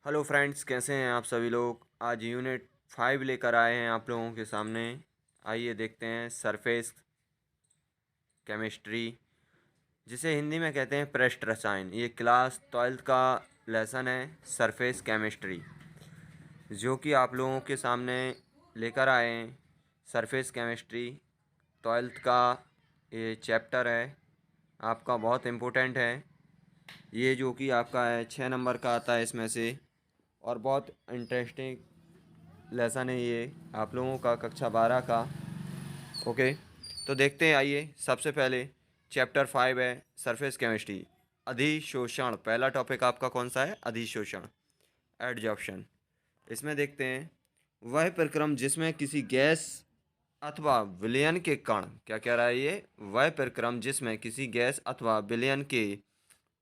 Hello friends, कैसे हैं आप सभी लोग। आज यूनिट 5 लेकर आए हैं आप लोगों के सामने। आइए देखते हैं सरफेस केमिस्ट्री, जिसे हिंदी में कहते हैं पृष्ठ रसायन। ये क्लास 12th का लेसन है सरफेस केमिस्ट्री, जो कि आप लोगों के सामने लेकर आए हैं। सरफेस केमिस्ट्री 12th का ये चैप्टर है, आपका बहुत इम्पोर्टेंट है ये, जो कि आपका है 6 नंबर का आता है इसमें से, और बहुत इंटरेस्टिंग लेसन है ये आप लोगों का कक्षा 12 का। ओके, तो देखते हैं। आइए, सबसे पहले चैप्टर 5 है सरफेस केमिस्ट्री, अधिशोषण। पहला टॉपिक आपका कौन सा है? अधिशोषण, एडजॉर्प्शन। इसमें देखते हैं, वह प्रक्रम जिसमें किसी गैस अथवा विलयन के कण, क्या कह रहा है ये? वह प्रक्रम जिसमें किसी गैस अथवा विलयन के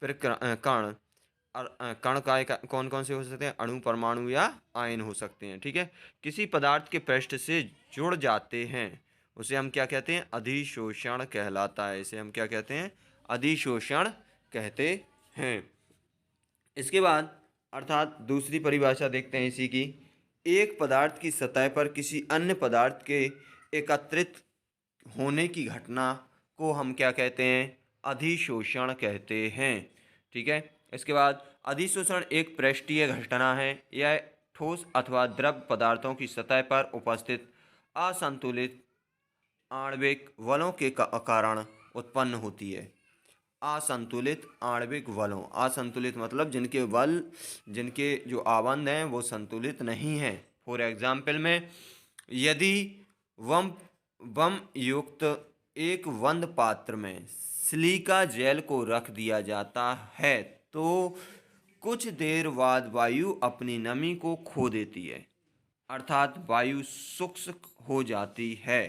कण, कण का कौन कौन से हो सकते हैं? अणु, परमाणु या आयन हो सकते हैं। ठीक है, किसी पदार्थ के पृष्ठ से जुड़ जाते हैं, उसे हम क्या कहते हैं? अधिशोषण कहलाता है। इसे हम क्या कहते हैं? अधिशोषण कहते हैं। इसके बाद अर्थात दूसरी परिभाषा देखते हैं इसी की। एक पदार्थ की सतह पर किसी अन्य पदार्थ के एकत्रित होने की घटना को हम क्या कहते हैं? अधिशोषण कहते हैं। ठीक है, इसके बाद अधिशोषण एक पृष्ठीय घटना है। यह ठोस अथवा द्रव पदार्थों की सतह पर उपस्थित असंतुलित आणविक बलों के कारण उत्पन्न होती है। असंतुलित आणविक बलों, असंतुलित मतलब जिनके बल, जिनके जो आबंध हैं वो संतुलित नहीं हैं। फॉर एग्जाम्पल में, यदि वम बम युक्त एक बंद पात्र में सिलिका जेल को रख दिया जाता है तो कुछ देर बाद वायु अपनी नमी को खो देती है, अर्थात वायु शुष्क हो जाती है,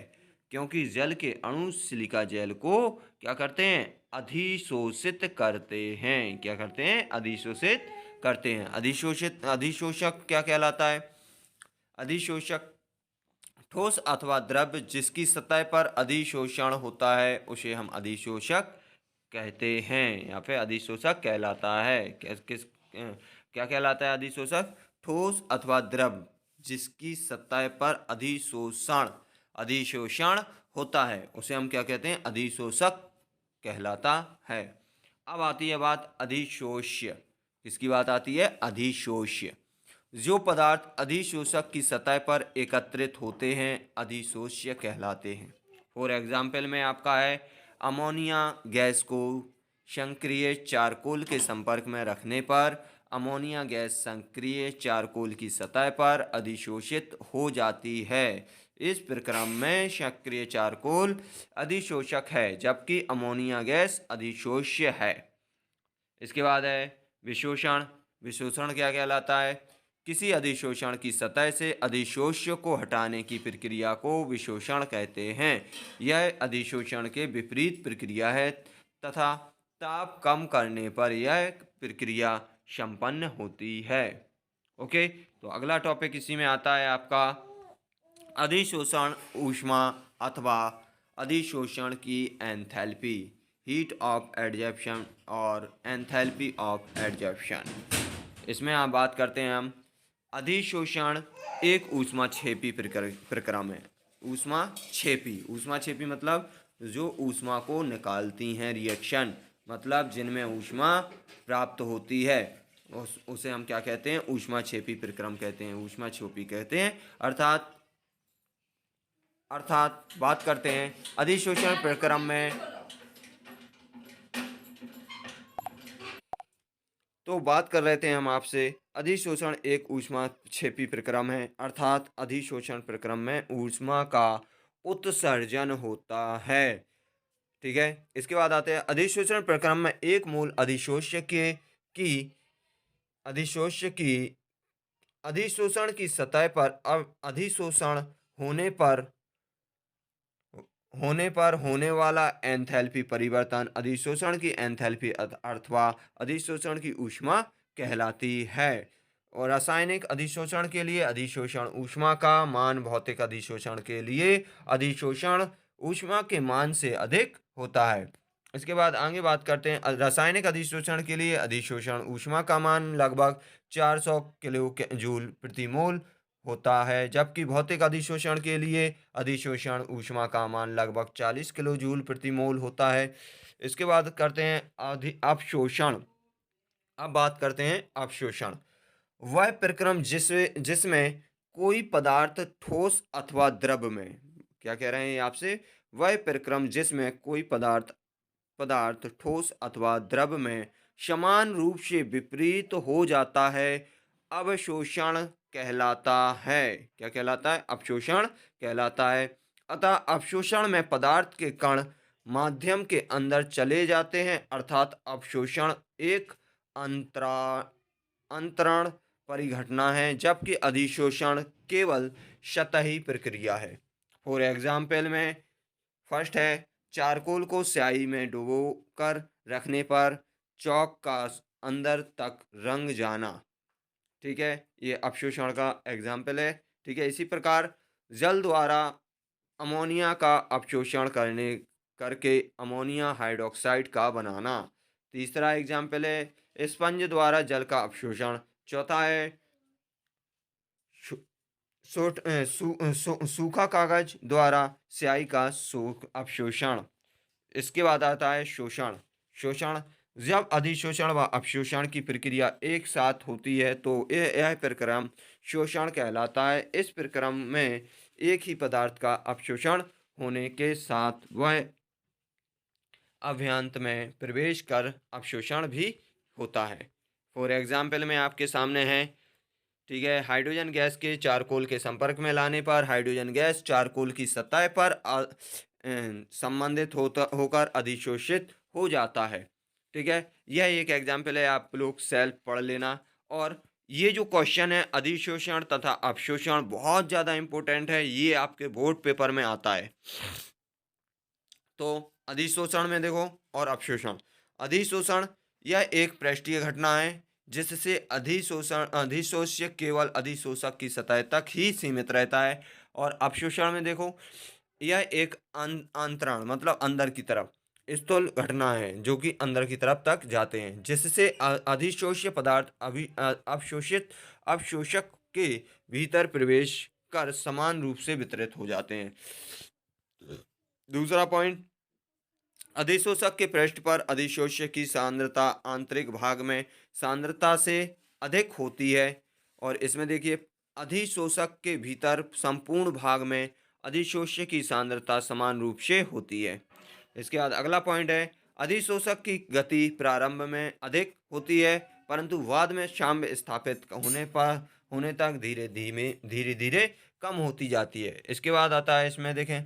क्योंकि जल के अणु सिलिका जेल को क्या करते हैं? अधिशोषित करते हैं। क्या करते हैं? अधिशोषित करते हैं। अधिशोषित, अधिशोषक क्या कहलाता है? अधिशोषक ठोस अथवा द्रव्य जिसकी सतह पर अधिशोषण होता है उसे हम अधिशोषक कहते हैं, या फिर अधिशोषक कहलाता है। क्या कहलाता है अधिशोषक? ठोस अथवा द्रव्य जिसकी सतह पर अधिशोषण होता है उसे हम क्या कहते हैं? अधिशोषक कहलाता है। अब आती है बात अधिशोष्य। किसकी बात आती है? अधिशोष्य। जो पदार्थ अधिशोषक की सतह पर एकत्रित होते हैं अधिशोष्य कहलाते हैं। फॉर एग्जाम्पल में आपका है, अमोनिया गैस को सक्रिय चारकोल के संपर्क में रखने पर अमोनिया गैस सक्रिय चारकोल की सतह पर अधिशोषित हो जाती है। इस प्रक्रम में सक्रिय चारकोल अधिशोषक है जबकि अमोनिया गैस अधिशोष्य है। इसके बाद है विशोषण। विशोषण क्या कहलाता है? किसी अधिशोषण की सतह से अधिशोष्य को हटाने की प्रक्रिया को विशोषण कहते हैं। यह अधिशोषण के विपरीत प्रक्रिया है तथा ताप कम करने पर यह प्रक्रिया संपन्न होती है। ओके, तो अगला टॉपिक इसी में आता है आपका अधिशोषण ऊष्मा अथवा अधिशोषण की एंथैल्पी, हीट ऑफ एडजॉर्प्शन और एंथैल्पी ऑफ एडजॉर्प्शन। इसमें आप बात करते हैं हम, अधिशोषण एक ऊष्माक्षेपी प्रक्रम है। ऊष्माक्षेपी मतलब जो ऊष्मा को निकालती हैं, रिएक्शन मतलब जिनमें ऊष्मा प्राप्त होती है उसे हम क्या कहते हैं? ऊष्माक्षेपी प्रक्रम कहते हैं, ऊष्माक्षेपी कहते हैं। अर्थात बात करते हैं अधिशोषण प्रक्रम में, तो बात कर रहे थे हम आपसे, अधिशोषण एक ऊष्माक्षेपी प्रक्रम है, अर्थात अधिशोषण प्रक्रम में ऊष्मा का उत्सर्जन होता है। ठीक है, इसके बाद आते हैं अधिशोषण प्रक्रम में एक मूल अधिशोष्य की अधिशोष्य की अधिशोषण की सतह पर अब अधिशोषण होने वाला एंथैल्पी परिवर्तन अधिशोषण की एंथैल्पी अथवा अधिशोषण की ऊष्मा कहलाती है। और रासायनिक अधिशोषण के लिए अधिशोषण ऊष्मा का मान भौतिक अधिशोषण के लिए अधिशोषण ऊष्मा के मान से अधिक होता है। इसके बाद आगे बात करते हैं रासायनिक अधिशोषण के लिए अधिशोषण ऊष्मा का मान लगभग 400 किलो जूल प्रति मोल होता है, जबकि भौतिक अधिशोषण के लिए अधिशोषण ऊष्मा का मान लगभग 40 किलो जूल प्रति मोल होता है। इसके बाद करते हैं अपशोषण। अब बात करते हैं अपशोषण। वह प्रक्रम जिसमें कोई पदार्थ ठोस अथवा द्रव में, क्या कह रहे हैं ये आपसे, वह प्रक्रम जिसमें कोई पदार्थ पदार्थ ठोस अथवा द्रव में समान रूप से विपरीत हो जाता है, अवशोषण कहलाता है। क्या कहलाता है? अवशोषण कहलाता है। अतः अवशोषण में पदार्थ के कण माध्यम के अंदर चले जाते हैं, अर्थात अवशोषण एक अंतरा अंतरण परिघटना है, जबकि अधिशोषण केवल सतही प्रक्रिया है। फॉर एग्जाम्पल में फर्स्ट है चारकोल को स्याही में डुबो कर रखने पर चौक का अंदर तक रंग जाना। ठीक है, ये अपशोषण का एग्जाम्पल है। ठीक है, इसी प्रकार जल द्वारा अमोनिया का अपशोषण करके अमोनिया हाइड्रोक्साइड का बनाना। तीसरा एग्जाम्पल है स्पंज द्वारा जल का अपशोषण। चौथा है सूखा कागज द्वारा स्याही का सूख अपशोषण। इसके बाद आता है शोषण। शोषण जब अधिशोषण व अपशोषण की प्रक्रिया एक साथ होती है तो यह प्रक्रम शोषण कहलाता है। इस प्रक्रम में एक ही पदार्थ का अपशोषण होने के साथ वह अभ्यंत में प्रवेश कर अपशोषण भी होता है। फॉर एग्जाम्पल में आपके सामने है, ठीक है, हाइड्रोजन गैस के चारकोल के संपर्क में लाने पर हाइड्रोजन गैस चारकोल की सतह पर संबंधित होकर अधिशोषित हो जाता है। ठीक है, यह एक एग्जाम्पल है, आप लोग सेल्फ पढ़ लेना। और ये जो क्वेश्चन है अधिशोषण तथा अपशोषण बहुत ज़्यादा इंपॉर्टेंट है, ये आपके बोर्ड पेपर में आता है। तो अधिशोषण में देखो और अपशोषण। अधिशोषण यह एक पृष्ठीय घटना है जिससे अधिशोष्य केवल अधिशोषक की सतह तक ही सीमित रहता है। और अपशोषण में देखो यह एक अंतरण मतलब अंदर की तरफ स्थूल घटना है जो कि अंदर की तरफ तक जाते हैं, जिससे अधिशोष्य पदार्थ अवशोषक के भीतर प्रवेश कर समान रूप से वितरित हो जाते हैं। दूसरा पॉइंट, अधिशोषक के पृष्ठ पर अधिशोष्य की सांद्रता आंतरिक भाग में सांद्रता से अधिक होती है। और इसमें देखिए अधिशोषक के भीतर संपूर्ण भाग में अधिशोष्य की सांद्रता समान रूप से होती है। इसके बाद अगला पॉइंट है अधिशोषक की गति प्रारंभ में अधिक होती है परंतु बाद में साम्य स्थापित होने तक धीरे धीरे कम होती जाती है। इसके बाद आता है, इसमें देखें,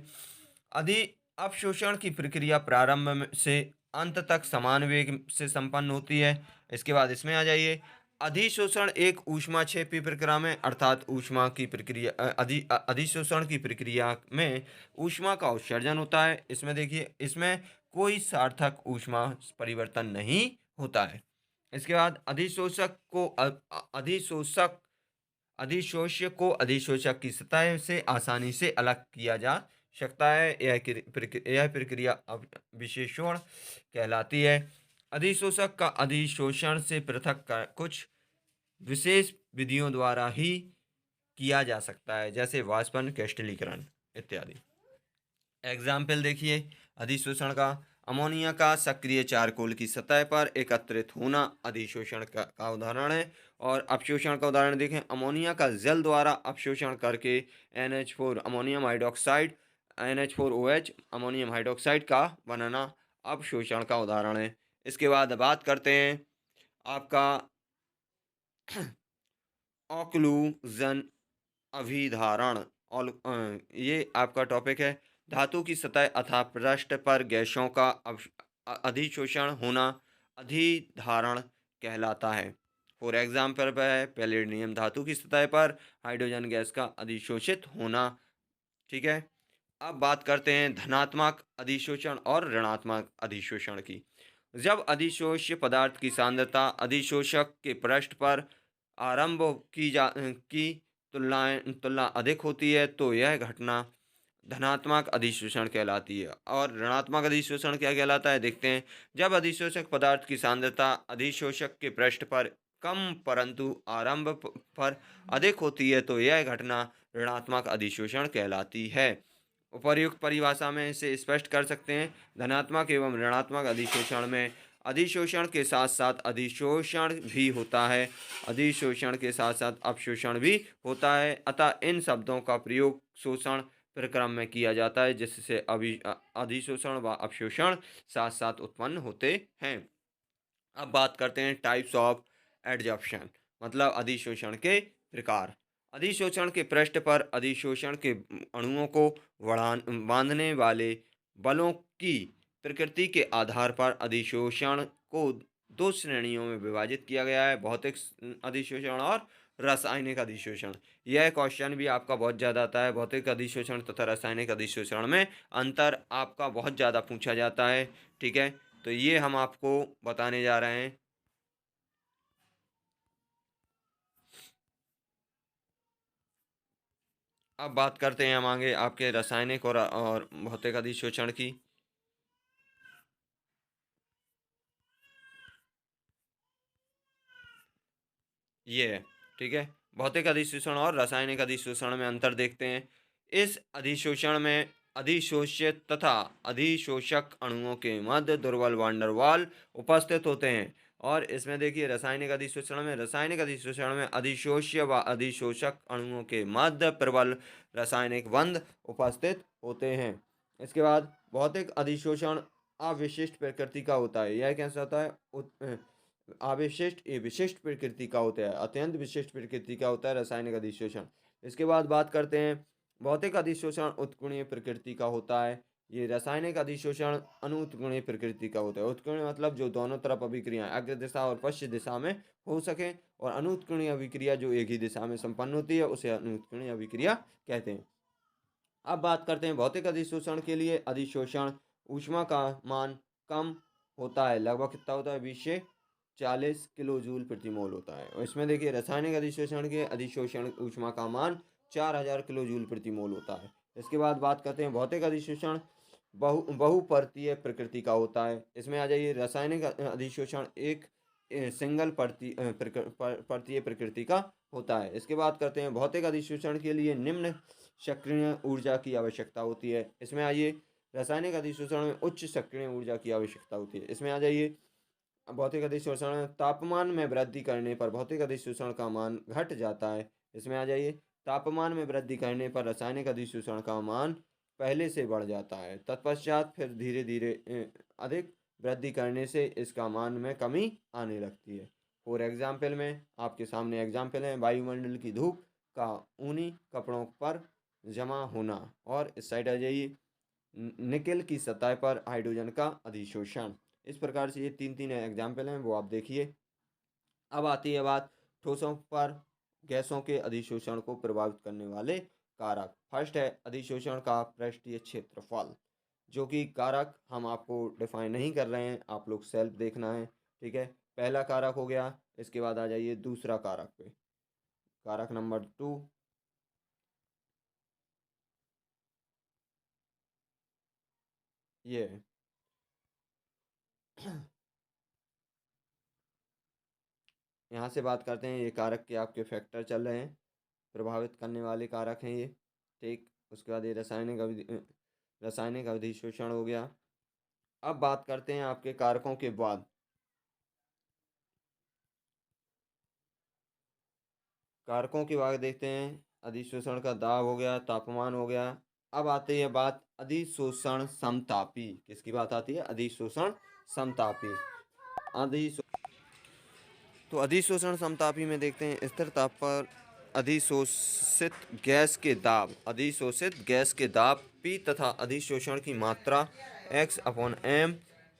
अधि अपशोषण की प्रक्रिया प्रारंभ से अंत तक समान वेग से संपन्न होती है। इसके बाद इसमें आ जाइए, अधिशोषण एक ऊष्माक्षेपी प्रक्रिया में अर्थात ऊष्मा की प्रक्रिया अधिशोषण की प्रक्रिया में ऊष्मा का उत्सर्जन होता है। इसमें देखिए इसमें कोई सार्थक ऊष्मा परिवर्तन नहीं होता है। इसके बाद अधिशोष्य को अधिशोषक की सतह से आसानी से अलग किया जा सकता है। यह प्रक्रिया विशेषण कहलाती है। अधिशोषक का अधिशोषण से पृथक कुछ विशेष विधियों द्वारा ही किया जा सकता है, जैसे वाष्पन, क्रिस्टलीकरण इत्यादि। एग्जाम्पल देखिए अधिशोषण का, अमोनिया का सक्रिय चारकोल की सतह पर एकत्रित होना अधिशोषण का उदाहरण है। और अपशोषण का उदाहरण देखें, अमोनिया का जल द्वारा अपशोषण करके NH4 ammonium hydroxide NH4OH ammonium hydroxide का बनाना अपशोषण का उदाहरण है। इसके बाद बात करते हैं आपका ऑक्लूजन अभिधारण। और ये आपका टॉपिक है, धातु की सतह अथवा पृष्ठ पर गैसों का अधिशोषण होना अधिधारण कहलाता है। फॉर एग्जाम्पल है पैलेडियम धातु की सतह पर हाइड्रोजन गैस का अधिशोषित होना। ठीक है, अब बात करते हैं धनात्मक अधिशोषण और ऋणात्मक अधिशोषण की। जब अधिशोष्य पदार्थ की सांद्रता अधिशोषक के पृष्ठ पर आरंभ की तुलना अधिक होती है तो यह घटना धनात्मक अधिशोषण कहलाती है। और ऋणात्मक अधिशोषण क्या कहलाता है, देखते हैं। जब अधिशोषक पदार्थ की सांद्रता अधिशोषक के पृष्ठ पर कम परंतु आरंभ पर अधिक होती है तो यह घटना ऋणात्मक अधिशोषण कहलाती है। उपर्युक्त परिभाषा में इसे स्पष्ट कर सकते हैं। धनात्मक एवं ऋणात्मक अधिशोषण में अधिशोषण के साथ साथ अधिशोषण भी होता है, अधिशोषण के साथ साथ अपशोषण भी होता है। अतः इन शब्दों का प्रयोग शोषण प्रक्रम में किया जाता है, जिससे अधिशोषण व अपशोषण साथ साथ उत्पन्न होते हैं। अब बात करते हैं टाइप्स ऑफ एडजॉर्प्शन, मतलब अधिशोषण के प्रकार। अधिशोषण के पृष्ठ पर अधिशोषण के अणुओं को बांधने वाले बलों की प्रकृति के आधार पर अधिशोषण को दो श्रेणियों में विभाजित किया गया है, भौतिक अधिशोषण और रासायनिक अधिशोषण। यह क्वेश्चन भी आपका बहुत ज़्यादा आता है। भौतिक अधिशोषण तथा रासायनिक अधिशोषण में अंतर आपका बहुत ज़्यादा पूछा जाता है, ठीक है। तो ये हम आपको बताने जा रहे हैं। अब बात करते हैं हम आगे आपके रासायनिक और भौतिक अधिशोषण की। ये है, ठीक है। भौतिक अधिशोषण और रासायनिक अधिशोषण में अंतर देखते हैं। इस अधिशोषण में अधिशोषित तथा अधिशोषक अणुओं के मध्य दुर्बल वांडर वाल उपस्थित होते हैं। और इसमें देखिए रासायनिक अधिशोषण में अधिशोष्य व अधिशोषक अणुओं के मध्य प्रबल रासायनिक बंध उपस्थित होते हैं। इसके बाद भौतिक अधिशोषण अविशिष्ट प्रकृति का होता है। यह कैसा होता है, अविशिष्ट ये विशिष्ट प्रकृति का होता है, अत्यंत विशिष्ट प्रकृति का होता है रासायनिक अधिशोषण। इसके बाद बात करते हैं भौतिक अधिशोषण उत्कोणीय प्रकृति का होता है। ये रासायनिक अधिशोषण अनुत्कोणीय प्रकृति का होता है। उत्कोणीय मतलब जो दोनों तरफ अभिक्रिया अग्र दिशा और पश्चिम दिशा में हो सके, और अनुत्कोणीय अभिक्रिया जो एक ही दिशा में संपन्न होती है उसे अनुत्कोणीय अभिक्रिया कहते हैं। अब बात करते हैं भौतिक अधिशोषण के लिए अधिशोषण ऊष्मा का मान कम होता है, लगभग कितना होता है, 20 से 40 किलो जूल प्रति मोल होता है। और इसमें देखिए रासायनिक अधिशोषण के अधिशोषण ऊष्मा का मान 4000 किलो जूल प्रति मोल होता है। इसके बाद बात करते हैं भौतिक अधिशोषण बहुपर्तीय प्रकृति का होता है। इसमें आ जाइए रासायनिक अधिशोषण एक सिंगल पर्तीय प्रकृति का होता है। इसके बाद करते हैं भौतिक अधिशोषण के लिए निम्न सक्रिय ऊर्जा की आवश्यकता होती है। इसमें आइए रासायनिक अधिशोषण में उच्च सक्रिय ऊर्जा की आवश्यकता होती है। इसमें आ जाइए भौतिक अधिशोषण तापमान में वृद्धि करने पर भौतिक अधिशोषण का मान घट जाता है। इसमें आ जाइए तापमान में वृद्धि करने पर रासायनिक अधिशोषण का मान पहले से बढ़ जाता है, तत्पश्चात फिर धीरे धीरे अधिक वृद्धि करने से इसका मान में कमी आने लगती है। फॉर एग्जाम्पल में आपके सामने एग्जाम्पल है वायुमंडल की धूप का ऊनी कपड़ों पर जमा होना, और इस साइड आ जाइए निकेल की सतह पर हाइड्रोजन का अधिशोषण। इस प्रकार से ये तीन एग्जाम्पल हैं, वो आप देखिए। अब आती है बात ठोसों पर गैसों के अधिशोषण को प्रभावित करने वाले कारक। फर्स्ट है अधिशोषण का पृष्ठीय क्षेत्रफल, जो कि कारक हम आपको डिफाइन नहीं कर रहे हैं, आप लोग सेल्फ देखना है, ठीक है। पहला कारक हो गया। इसके बाद आ जाइए दूसरा कारक पे, कारक नंबर 2, ये यहाँ से बात करते हैं। ये कारक के आपके फैक्टर चल रहे हैं, प्रभावित करने वाले कारक हैं ये, ठीक। उसके बाद ये रासायनिक अधिशोषण हो गया। अब बात करते हैं आपके कारकों के बाद, कारकों के बाद देखते हैं अधिशोषण का दाब हो गया, तापमान हो गया। अब आती है बात अधिशोषण समतापी। किसकी बात आती है, अधिशोषण समतापी। अधिशो तो अधिशोषण समतापी में देखते हैं स्थिर ताप पर अधिशोषित गैस के दाब P तथा अधिशोषण की मात्रा x/m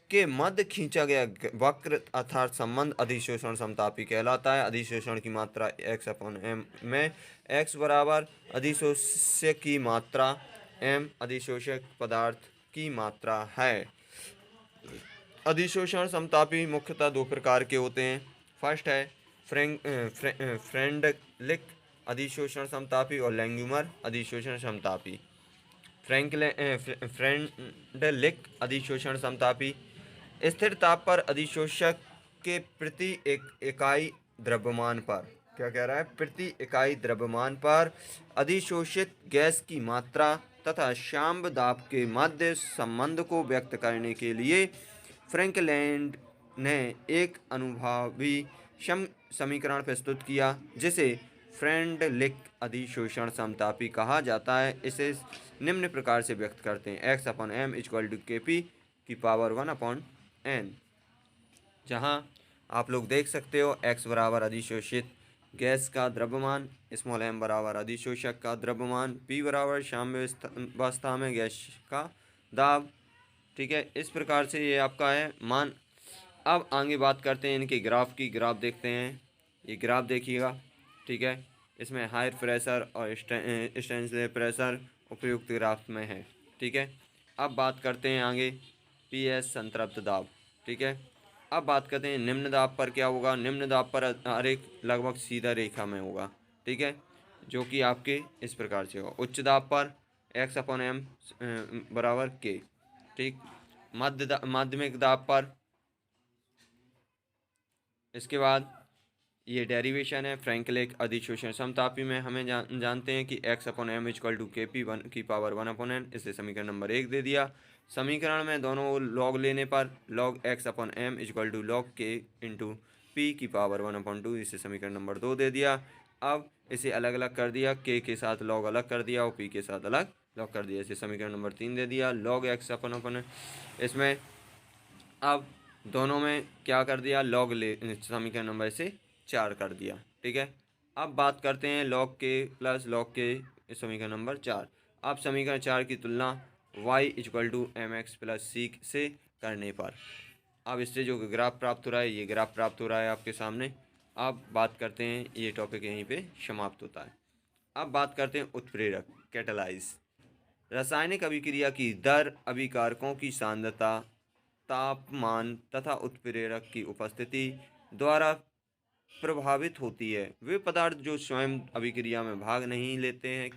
के मध्य खींचा गया वक्र अर्थात संबंध अधिशोषण समतापी कहलाता है। अधिशोषण की मात्रा x/m में x बराबर अधिशोष्य की मात्रा m अधिशोषक पदार्थ की मात्रा है। अधिशोषण समतापी मुख्यतः दो प्रकार के होते हैं। फर्स्ट है फ्रेंडलिक अधिशोषण समतापी और लैंगुमर अधिशोषण समतापी। फ्रेंडलिक अधिशोषण समतापी स्थिर ताप पर अधिशोषक के प्रति एक इकाई द्रव्यमान पर, क्या कह रहा है, प्रति इकाई द्रव्यमान पर अधिशोषित गैस की मात्रा तथा शाम्ब दाब के मध्य संबंध को व्यक्त करने के लिए फ्रैंकलैंड ने एक अनुभवी समीकरण प्रस्तुत किया जिसे फ्रेंडलिक अधिशोषण समतापी कहा जाता है। इसे निम्न प्रकार से व्यक्त करते हैं: x upon m equal to K P की पावर 1/n, जहाँ आप लोग देख सकते हो x बराबर अधिशोषित गैस का द्रव्यमान, स्मॉल m बराबर अधिशोषक का द्रव्यमान, p बराबर साम्यावस्था में गैस का दाब। ठीक है, इस प्रकार से ये आपका है मान। अब आगे बात करते हैं इनके ग्राफ की। ग्राफ देखते हैं, ये ग्राफ देखिएगा। ठीक है, इसमें हायर प्रेशर और स्टेनलेस प्रेशर उपयुक्त ग्राफ में है। ठीक है, अब बात करते हैं आगे PS संतृप्त दाब। ठीक है, अब बात करते हैं निम्न दाब पर क्या होगा। निम्न दाब पर हर एक लगभग सीधा रेखा में होगा। ठीक है, जो कि आपके इस प्रकार से होगा। उच्च दाब पर x/m बराबर k। ठीक, माध्यमिक दाब पर, इसके बाद ये डेरिवेशन है फ्रैंकलिक अधिशोषण समतापी में। हमें जानते हैं कि x/m equal to K P 1 की पावर 1/n, इसे समीकरण नंबर 1 दे दिया। समीकरण में दोनों लॉग लेने पर log x/m equal to log K into P की पावर 1/2, इसे समीकरण नंबर 2 दे दिया। अब इसे अलग अलग कर दिया, के साथ लॉग अलग कर दिया और पी के साथ अलग लॉग कर दिया, इसे समीकरण नंबर 3 दे दिया। लॉग x/n, इसमें अब दोनों में क्या कर दिया, लॉग ले समीकरण नंबर से 4 कर दिया। ठीक है, अब बात करते हैं लॉग के प्लस लॉग के समीकरण नंबर 4। अब समीकरण 4 की तुलना y equal to mx plus C से करने पर अब इससे जो ग्राफ प्राप्त हो रहा है, ये ग्राफ प्राप्त हो रहा है आपके सामने। अब बात करते हैं, ये टॉपिक यहीं पे समाप्त होता है। अब बात करते हैं उत्प्रेरक कैटालाइज। रासायनिक अभिक्रिया की दर अभिकारकों की सांद्रता, तापमान तथा उत्प्रेरक की उपस्थिति द्वारा प्रभावित होती है। वे पदार्थ जो स्वयं अभिक्रिया में भाग नहीं लेते हैं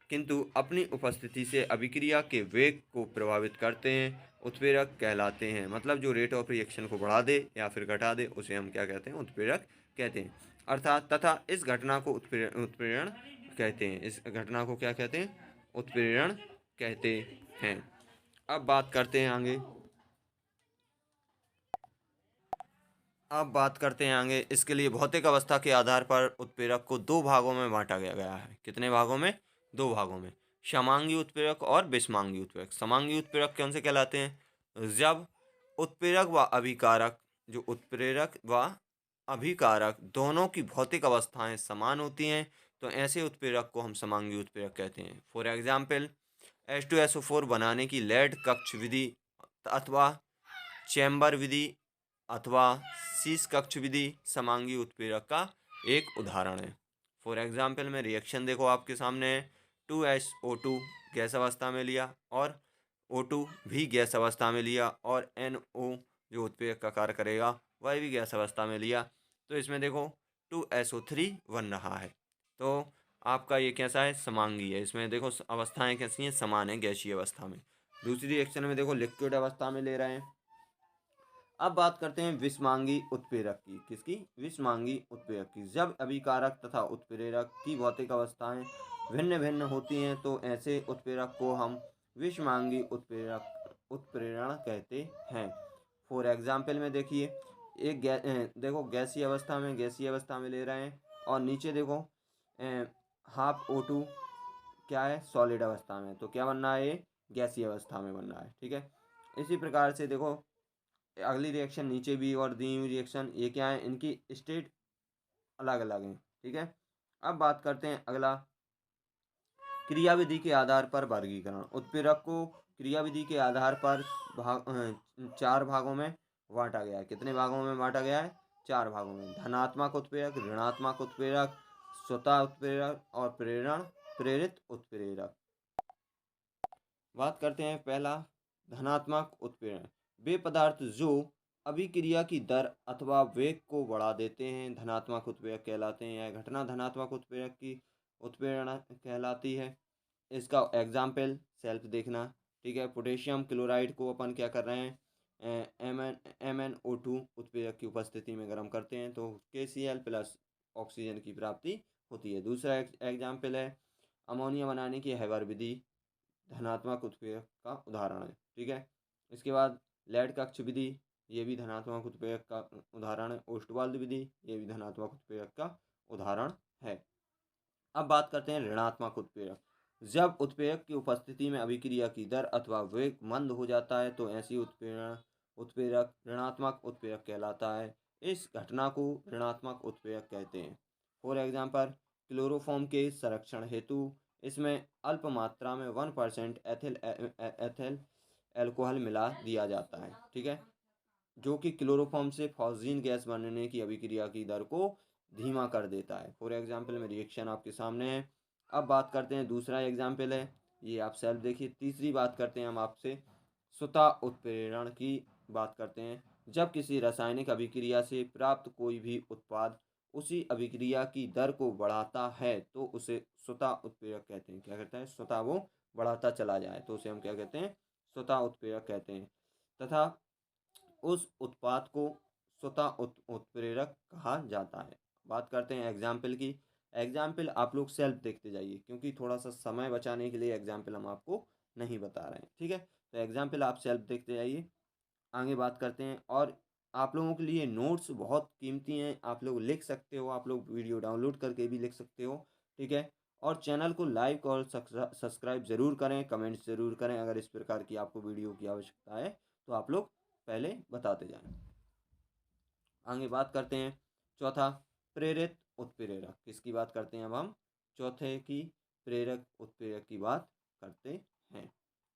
किंतु अपनी उपस्थिति से अभिक्रिया के वेग को प्रभावित करते हैं, उत्प्रेरक कहलाते हैं। मतलब जो रेट ऑफ रिएक्शन को बढ़ा दे या फिर घटा दे, उसे हम क्या कहते हैं, उत्प्रेरक कहते हैं। अर्थात तथा इस घटना को उत्प्रेरण कहते हैं। इस घटना को क्या कहते हैं, उत्प्रेरण कहते हैं। अब बात करते हैं आगे। अब बात करते हैं आगे। इसके लिए भौतिक अवस्था के आधार पर उत्प्रेरक को 2 भागों में बांटा गया है। कितने भागों में, 2 भागों में। समांगी उत्प्रेरक और विषमांगी उत्प्रेरक। समांगी उत्प्रेरक कौन से कहलाते हैं, जब उत्प्रेरक व अभिकारक, जो उत्प्रेरक व अभिकारक दोनों की भौतिक अवस्थाएं समान होती हैं, तो ऐसे उत्प्रेरक को हम समांगी उत्प्रेरक कहते हैं। फॉर एग्जाम्पल, H2SO4 बनाने की लेड कक्ष विधि अथवा चैम्बर विधि अथवा शीश कक्ष विधि समांगी उत्प्रेरक का एक उदाहरण है। फॉर एग्जाम्पल में रिएक्शन देखो आपके सामने है, 2SO2 गैस अवस्था में लिया और O2 भी गैस अवस्था में लिया और NO जो उत्प्रेरक का कार्य करेगा वह भी गैस अवस्था में लिया, तो इसमें देखो 2SO3 बन रहा है। तो आपका ये कैसा है, समांगी है। इसमें देखो अवस्थाएं कैसी हैं, समान है गैसीय अवस्था में। दूसरी रिएक्शन में देखो लिक्विड अवस्था में ले रहे हैं। अब बात करते हैं विषमांगी उत्प्रेरक की। किसकी, विषमांगी उत्प्रेरक की। जब अभिकारक तथा उत्प्रेरक की भौतिक अवस्थाएं भिन्न भिन्न होती हैं, तो ऐसे उत्प्रेरक को हम विषमांगी उत्प्रेरण कहते हैं। फॉर एग्जाम्पल में देखिए, एक देखो गैसीय अवस्था में ले रहे हैं और नीचे देखो हाफ O2 क्या है, सॉलिड अवस्था में, तो क्या बनना है, ये गैसीय अवस्था में बन रहा है। ठीक है, इसी प्रकार से देखो अगली रिएक्शन नीचे भी और दी हुई रिएक्शन, ये क्या है, इनकी स्टेट अलग अलग हैं। ठीक है, अब बात करते हैं अगला, क्रियाविधि के आधार पर वर्गीकरण। उत्प्रेरक को क्रियाविधि के आधार पर 4 भागों में बांटा गया है। कितने भागों में बांटा गया है, 4 भागों में। धनात्मक उत्प्रेरक, ऋणात्मक उत्प्रेरक, स्वतः उत्प्रेरक और प्रेरित उत्प्रेरक। बात करते हैं पहला, धनात्मक उत्प्रेरण। वे पदार्थ जो अभिक्रिया की दर अथवा वेग को बढ़ा देते हैं धनात्मक उत्प्रेरक कहलाते हैं। यह घटना धनात्मक उत्प्रेरक की उत्प्रेरणा कहलाती है। इसका एग्जाम्पल सेल्फ देखना, ठीक है। पोटेशियम क्लोराइड को अपन क्या कर रहे हैं, MnO2 उत्प्रेरक की उपस्थिति में गर्म करते हैं तो KCl प्लस ऑक्सीजन की प्राप्ति होती है। दूसरा एग्जाम्पल है अमोनिया बनाने की हैबर विधि, धनात्मक उत्प्रेरक का उदाहरण है, ठीक है। इसके बाद लेड कक्ष विधि, ये भी धनात्मक उत्प्रेरक का उदाहरण है। ओस्टवाल्ड विधि, ये भी धनात्मक उत्प्रेरक का उदाहरण है। अब बात करते हैं ऋणात्मक उत्प्रेरक। जब उत्प्रेरक की उपस्थिति में अभिक्रिया की दर अथवा वेग मंद हो जाता है तो ऐसी उत्प्रेरक ऋणात्मक उत्प्रेरक कहलाता है। इस घटना को ऋणात्मक उत्प्रेरक कहते हैं। फॉर एग्जाम्पल क्लोरोफॉर्म के संरक्षण हेतु इसमें अल्प मात्रा में 1% एथिल एल्कोहल मिला दिया जाता है, ठीक है, जो कि क्लोरोफॉर्म से फॉस्जीन गैस बनने की अभिक्रिया की दर को धीमा कर देता है। फॉर एग्जाम्पल में रिएक्शन आपके सामने है। अब बात करते हैं दूसरा एग्जाम्पल है, ये आप सेल्फ देखिए। तीसरी बात करते हैं हम आपसे स्वतः उत्प्रेरण की बात करते हैं। जब किसी रासायनिक अभिक्रिया से प्राप्त कोई भी उत्पाद उसी अभिक्रिया की दर को बढ़ाता है तो उसे स्वतः उत्प्रेरक कहते हैं। क्या कहते हैं, स्वतः वो बढ़ाता चला जाए तो उसे हम क्या कहते हैं, स्वतः उत्प्रेरक कहते हैं। तथा उस उत्पाद को स्वतः उत्प्रेरक कहा जाता है। बात करते हैं एग्जाम्पल की। एग्जाम्पल आप लोग सेल्फ देखते जाइए क्योंकि थोड़ा सा समय बचाने के लिए एग्जाम्पल हम आपको नहीं बता रहे हैं, ठीक है। तो एग्जाम्पल आप सेल्फ देखते जाइए। आगे बात करते हैं, और आप लोगों के लिए नोट्स बहुत कीमती हैं, आप लोग लिख सकते हो, आप लोग वीडियो डाउनलोड करके भी लिख सकते हो, ठीक है। और चैनल को लाइक और सब्सक्राइब ज़रूर करें, कमेंट्स ज़रूर करें। अगर इस प्रकार की आपको वीडियो की आवश्यकता है तो आप लोग पहले बताते जाएं। आगे बात करते हैं चौथा, प्रेरित उत्प्रेरक। किसकी बात करते हैं अब हम, चौथे की प्रेरक उत्प्रेरक की बात करते हैं।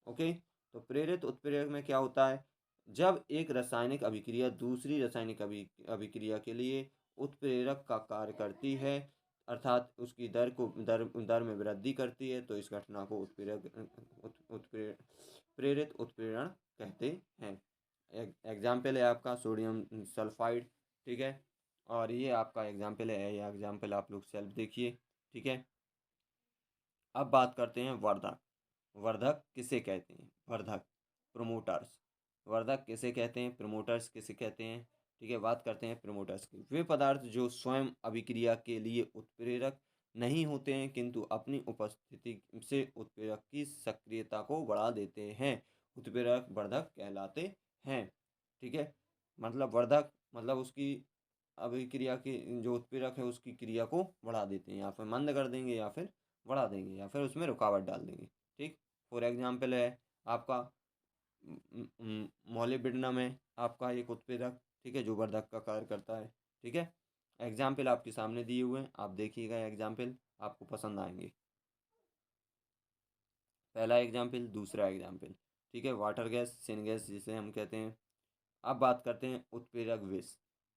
ओके, तो प्रेरित उत्प्रेरक में क्या होता है, जब एक रासायनिक अभिक्रिया दूसरी रासायनिक अभिक्रिया के लिए उत्प्रेरक का कार्य करती है, अर्थात उसकी दर में वृद्धि करती है, तो इस घटना को प्रेरित उत्प्रेरण कहते हैं। एग्जाम्पल है आपका सोडियम सल्फाइड, ठीक है। और ये आपका एग्जाम्पल है, ये एग्जाम्पल आप लोग सेल्फ देखिए, ठीक है। अब बात करते हैं वर्धक। वर्धक किसे कहते हैं, वर्धक प्रोमोटर्स। वर्धक किसे कहते हैं, प्रमोटर्स किसे कहते हैं, ठीक है। बात करते हैं प्रमोटर्स की। वे पदार्थ जो स्वयं अभिक्रिया के लिए उत्प्रेरक नहीं होते हैं किंतु अपनी उपस्थिति से उत्प्रेरक की सक्रियता को बढ़ा देते हैं, उत्प्रेरक वर्धक कहलाते हैं, ठीक है। मतलब वर्धक मतलब उसकी अभिक्रिया की जो उत्प्रेरक है उसकी क्रिया को बढ़ा देते हैं, या फिर मंद कर देंगे या फिर बढ़ा देंगे या फिर उसमें रुकावट डाल देंगे, ठीक। फॉर एग्जाम्पल है आपका मॉलिब्डेनम है आपका एक उत्प्रेरक, ठीक है, जो वर्धक का कार्य करता है, ठीक है। एग्जाम्पल आपके सामने दिए हुए हैं, आप देखिएगा एग्जाम्पल आपको पसंद आएंगे। पहला एग्जाम्पल, दूसरा एग्जाम्पल, ठीक है। वाटर गैस, सिनगैस जिसे हम कहते हैं। अब बात करते हैं उत्प्रेरक विष,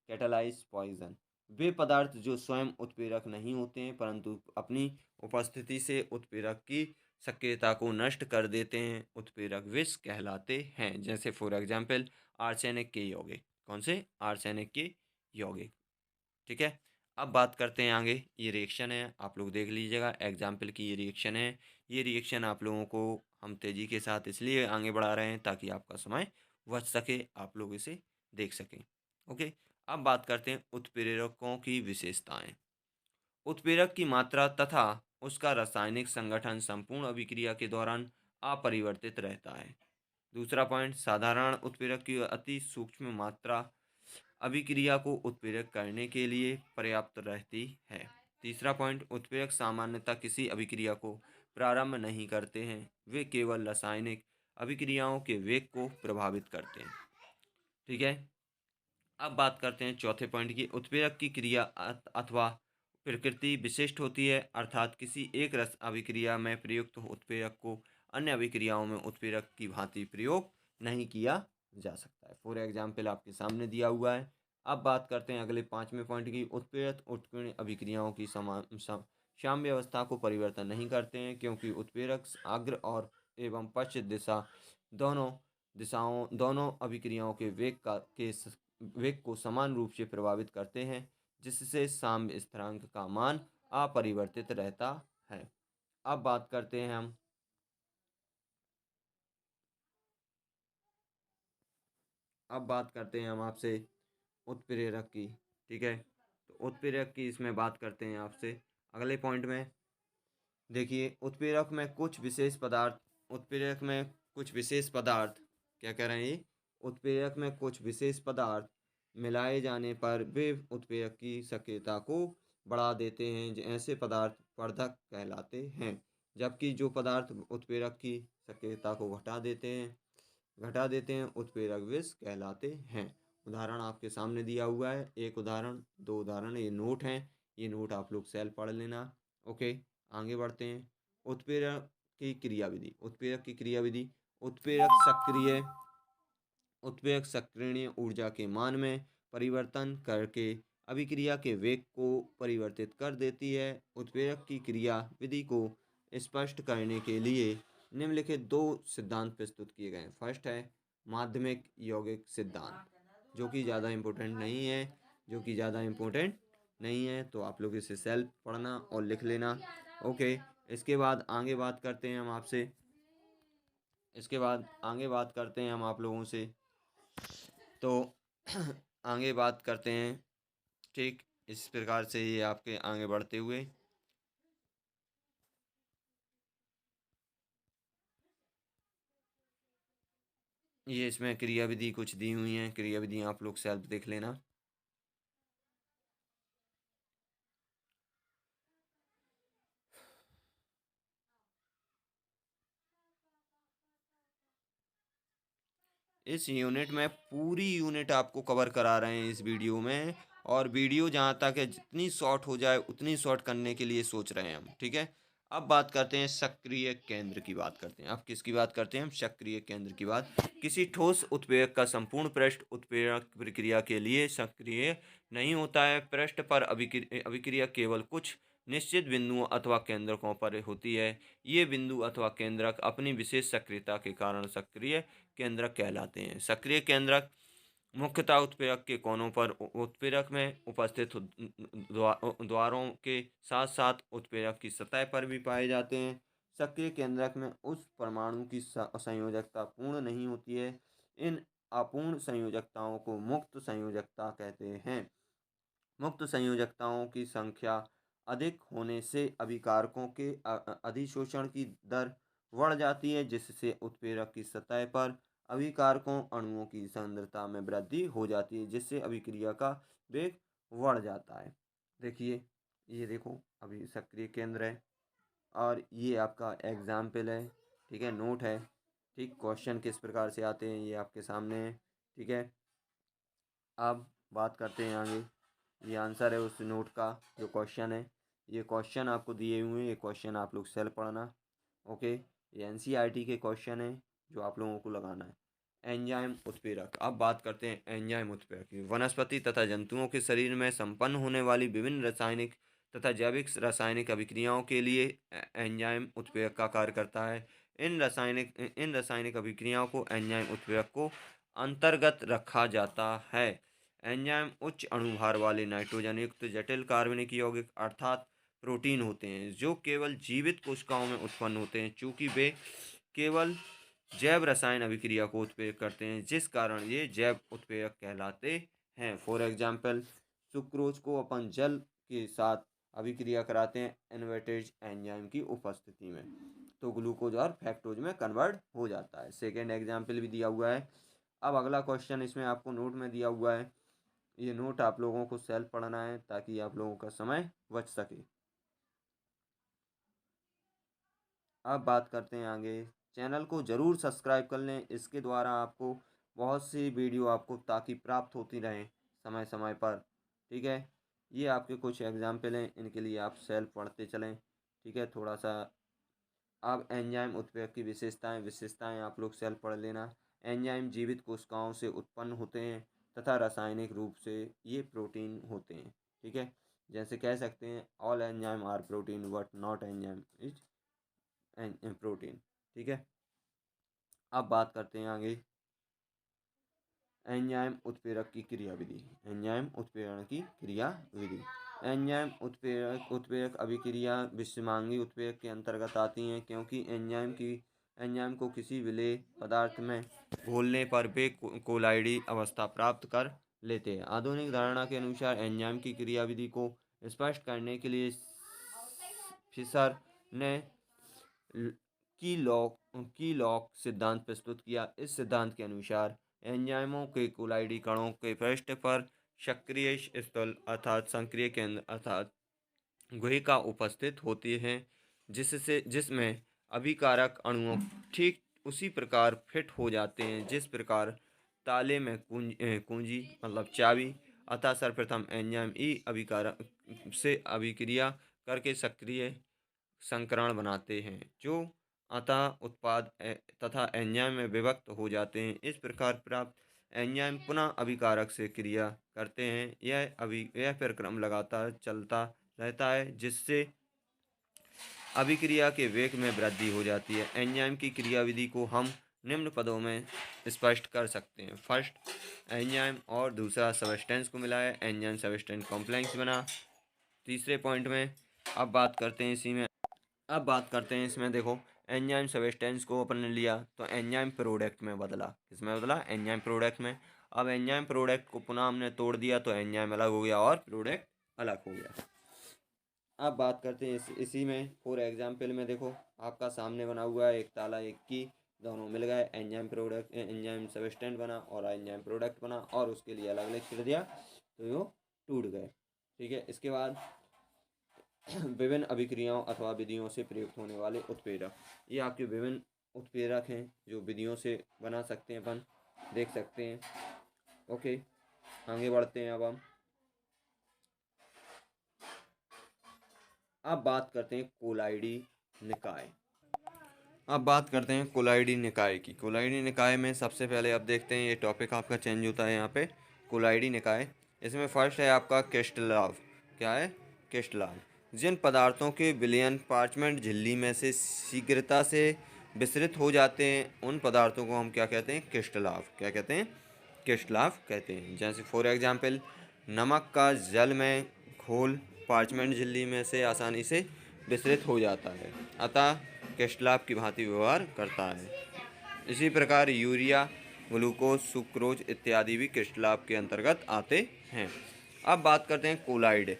कैटालाइज पॉइजन। वे पदार्थ जो स्वयं उत्प्रेरक नहीं होते हैं परंतु अपनी उपस्थिति से उत्प्रेरक की सक्रियता को नष्ट कर देते हैं, उत्प्रेरक विष कहलाते हैं। जैसे फॉर एग्जाम्पल आर्सेनिक के यौगिक। कौन से, आर्सेनिक के यौगिक, ठीक है। अब बात करते हैं आगे, ये रिएक्शन है, आप लोग देख लीजिएगा एग्जाम्पल की। ये रिएक्शन है, ये रिएक्शन आप लोगों को हम तेज़ी के साथ इसलिए आगे बढ़ा रहे हैं ताकि आपका समय बच सके, आप लोग इसे देख सकें। ओके, अब बात करते हैं उत्प्रेरकों की विशेषताएं। उत्प्रेरक की मात्रा तथा उसका रासायनिक संगठन संपूर्ण अभिक्रिया के दौरान अपरिवर्तित रहता है। दूसरा पॉइंट, साधारण उत्प्रेरक की अति सूक्ष्म मात्रा अभिक्रिया को उत्प्रेरक करने के लिए पर्याप्त रहती है। तीसरा पॉइंट, उत्प्रेरक सामान्यतः किसी अभिक्रिया को प्रारंभ नहीं करते हैं, वे केवल रासायनिक अभिक्रियाओं के वेग को प्रभावित करते हैं, ठीक है। अब बात करते हैं चौथे पॉइंट की। उत्प्रेरक की क्रिया अथवा प्रकृति विशिष्ट होती है, अर्थात किसी एक रस अभिक्रिया में प्रयुक्त उत्प्रेरक को अन्य अभिक्रियाओं में उत्प्रेरक की भांति प्रयोग नहीं किया जा सकता है। फॉर एग्जाम्पल आपके सामने दिया हुआ है। अब बात करते हैं अगले पाँचवें पॉइंट की। उत्प्रेरक उत्कीर्ण अभिक्रियाओं की साम्य अवस्था को परिवर्तन नहीं करते हैं क्योंकि उत्प्रेरक अग्र और एवं पश्चिम दोनों अभिक्रियाओं के वेग को समान रूप से प्रभावित करते हैं, जिससे साम्य स्थिरांक का मान अपरिवर्तित रहता है। अब बात करते हैं हम अब बात करते हैं हम आपसे उत्प्रेरक की। ठीक है, तो उत्प्रेरक की इसमें बात करते हैं आपसे अगले पॉइंट में। देखिए, उत्प्रेरक में कुछ विशेष पदार्थ क्या कह रहे हैं ये, उत्प्रेरक में कुछ विशेष पदार्थ मिलाए जाने पर वे उत्प्रेरक की सक्रियता को बढ़ा देते हैं। ऐसे पदार्थ वर्धक कहलाते हैं, जबकि जो पदार्थ उत्प्रेरक की सक्रियता को घटा देते हैं उत्प्रेरक विष कहलाते हैं। उदाहरण आपके सामने दिया हुआ है, एक उदाहरण, दो उदाहरण, ये नोट हैं, ये नोट आप लोग सेल पढ़ लेना। ओके, आगे बढ़ते हैं। उत्प्रेरक की क्रियाविधि। उत्प्रेरक सक्रियण ऊर्जा के मान में परिवर्तन करके अभिक्रिया के वेग को परिवर्तित कर देती है। उत्प्रेरक की क्रिया विधि को स्पष्ट करने के लिए निम्नलिखित दो सिद्धांत प्रस्तुत किए गए हैं। फर्स्ट है माध्यमिक यौगिक सिद्धांत, जो कि ज़्यादा इम्पोर्टेंट नहीं है, तो आप लोग इसे सेल्फ पढ़ना और लिख लेना। ओके, इसके बाद आगे बात करते हैं हम आप लोगों से, तो आगे बात करते हैं। ठीक इस प्रकार से ये आपके आगे बढ़ते हुए ये इसमें क्रियाविधि कुछ दी हुई हैं, क्रियाविधि आप लोग सेल्फ देख लेना। इस यूनिट में पूरी यूनिट आपको कवर करा रहे हैं इस वीडियो में, और वीडियो जहाँ तक है जितनी शॉर्ट हो जाए उतनी शॉर्ट करने के लिए सोच रहे हैं हम। ठीक है, अब बात करते हैं सक्रिय केंद्र की बात करते हैं। अब किसकी बात करते हैं हम, सक्रिय केंद्र की बात। किसी ठोस उत्प्रेरक का संपूर्ण पृष्ठ उत्प्रेरक प्रक्रिया के लिए सक्रिय नहीं होता है। पृष्ठ पर अभिक्रिया केवल कुछ निश्चित बिंदुओं अथवा केंद्रकों पर होती है। ये बिंदु अथवा केंद्रक अपनी विशेष सक्रियता के कारण सक्रिय केंद्रक कहलाते हैं। सक्रिय केंद्रक मुख्यतः उत्प्रेरक के कोनों पर उत्प्रेरक में उपस्थित द्वारों के साथ साथ उत्प्रेरक की सतह पर भी पाए जाते हैं। सक्रिय केंद्रक में उस परमाणु की संयोजकता पूर्ण नहीं होती है। इन अपूर्ण संयोजकताओं को मुक्त संयोजकता कहते हैं। मुक्त संयोजकताओं की संख्या अधिक होने से अभिकारकों के अधिशोषण की दर बढ़ जाती है, जिससे उत्प्रेरक की सतह पर अभिकारकों अणुओं की सांद्रता में वृद्धि हो जाती है, जिससे अभिक्रिया का वेग बढ़ जाता है। देखिए, ये देखो अभी सक्रिय केंद्र है और ये आपका एग्जाम्पल है। ठीक है, नोट है। ठीक, क्वेश्चन किस प्रकार से आते हैं ये आपके सामने है। ठीक है, अब बात करते हैं आगे। ये आंसर है उस नोट का जो क्वेश्चन है। ये क्वेश्चन आपको दिए हुए हैं, ये क्वेश्चन आप लोग सेल्फ पढ़ना। ओके, ये एनसीईआरटी के क्वेश्चन है जो आप लोगों को लगाना है। एंजाइम उत्प्रेरक। अब बात करते हैं एंजाइम उत्प्रेरक की। वनस्पति तथा जंतुओं के शरीर में संपन्न होने वाली विभिन्न रासायनिक तथा जैविक रासायनिक अभिक्रियाओं के लिए एंजाइम उत्प्रेरक का कार्य करता है। इन रासायनिक अभिक्रियाओं को एंजाइम उत्प्रेरक को अंतर्गत रखा जाता है। एंजाइम उच्च अणुभार वाले नाइट्रोजन युक्त जटिल कार्बनिक यौगिक अर्थात प्रोटीन होते हैं, जो केवल जीवित कोशिकाओं में उत्पन्न होते हैं। चूंकि वे केवल जैव रसायन अभिक्रिया को उत्प्रेरक करते हैं, जिस कारण ये जैव उत्प्रेरक कहलाते हैं। फॉर एग्जाम्पल, सुक्रोज को अपन जल के साथ अभिक्रिया कराते हैं इन्वर्टेज एंजाइम की उपस्थिति में, तो ग्लूकोज और फ्रक्टोज में कन्वर्ट हो जाता है। सेकेंड एग्जाम्पल भी दिया हुआ है। अब अगला क्वेश्चन इसमें आपको नोट में दिया हुआ है। ये नोट आप लोगों को सेल्फ पढ़ना है ताकि आप लोगों का समय बच सके। अब बात करते हैं आगे। चैनल को ज़रूर सब्सक्राइब कर लें, इसके द्वारा आपको बहुत सी वीडियो आपको ताकि प्राप्त होती रहें समय समय पर। ठीक है, ये आपके कुछ एग्जाम्पल हैं, इनके लिए आप सेल्फ पढ़ते चलें। ठीक है, थोड़ा सा। अब एंजाइम उत्प्रेरक की विशेषताएं आप लोग सेल्फ पढ़ लेना। एंजाइम जीवित कोशिकाओं से उत्पन्न होते हैं तथा रासायनिक रूप से ये प्रोटीन होते हैं। ठीक है, जैसे कह सकते हैं all enzyme are protein but not enzyme is protein. ठीक है, अब बात करते हैं आगे एंजाइम उत्प्रेरक की क्रियाविधि। एंजाइम उत्प्रेरण की क्रियाविधि। एंजाइम उत्प्रेरक अभिक्रिया विषमांगी उत्प्रेरक के अंतर्गत आती हैं, क्योंकि एंजाइम को किसी विलेय पदार्थ में घोलने पर वे कोलाइडी अवस्था प्राप्त कर लेते हैं। आधुनिक धारणा के अनुसार एंजाइम की क्रियाविधि को स्पष्ट करने के लिए फिशर ने की लॉक सिद्धांत प्रस्तुत किया। इस सिद्धांत के अनुसार एंजाइमों के कोलाइडी कणों के पृष्ठ पर सक्रिय स्थल अर्थात सक्रिय केंद्र अर्थात गुहिका उपस्थित होती है, जिसमें अभिकारक अणुओं ठीक उसी प्रकार फिट हो जाते हैं जिस प्रकार ताले में कुंजी मतलब चाबी। अतः सर्वप्रथम एंजाइम ई अभिकारक से अभिक्रिया करके सक्रिय संकरण बनाते हैं, जो अतः उत्पाद तथा एंजाइम में विभक्त हो जाते हैं। इस प्रकार प्राप्त एंजाइम पुनः अभिकारक से क्रिया करते हैं। यह प्रक्रम लगातार चलता रहता है, जिससे अभिक्रिया के वेग में वृद्धि हो जाती है। एंजाइम की क्रियाविधि को हम निम्न पदों में स्पष्ट कर सकते हैं। फर्स्ट, एंजाइम और दूसरा सबस्टेंस को मिलाया, एंजाइम सबस्टेंस कॉम्प्लेक्स बना। तीसरे पॉइंट में अब बात करते हैं इसमें देखो, एंजाइम सबस्टेंस को अपन ने लिया तो एंजाइम प्रोडक्ट में बदला। किसमें बदला? एंजाइम प्रोडक्ट में। अब एंजाइम प्रोडक्ट को पुनः हमने तोड़ दिया तो एंजाइम अलग हो गया और प्रोडक्ट अलग हो गया। अब बात करते हैं इसी में फॉर एग्जाम्पल में देखो, आपका सामने बना हुआ है एक ताला एक की, दोनों मिल गए, एंजाइम सबस्टेंस बना और एंजाइम प्रोडक्ट बना और उसके लिए अलग अलग कर दिया तो वो टूट गए। ठीक है। इसके बाद विभिन्न अभिक्रियाओं अथवा विधियों से प्रयुक्त होने वाले उत्प्रेरक, ये आपके विभिन्न उत्प्रेरक हैं जो विधियों से बना सकते हैं, अपन देख सकते हैं। ओके, आगे बढ़ते हैं। अब बात करते हैं कोलाइडी निकाय की। कोलाइडी निकाय में सबसे पहले अब देखते हैं, ये टॉपिक आपका चेंज होता है यहाँ पे। कोलाइडी निकाय, इसमें फर्स्ट है आपका किर्चलॉफ। क्या है? किर्चलॉफ। जिन पदार्थों के विलयन पार्चमेंट झिल्ली में से शीघ्रता से विसरित हो जाते हैं उन पदार्थों को हम क्या कहते हैं? किर्चलॉफ। क्या कहते हैं? किर्चलॉफ कहते हैं। जैसे फॉर एग्जांपल, नमक का जल में घोल पार्चमेंट झिल्ली में से आसानी से विसरित हो जाता है, अतः किर्चलॉफ की भांति व्यवहार करता है। इसी प्रकार यूरिया, ग्लूकोज, सुक्रोज इत्यादि भी किर्चलॉफ के अंतर्गत आते हैं। अब बात करते हैं कोलाइड।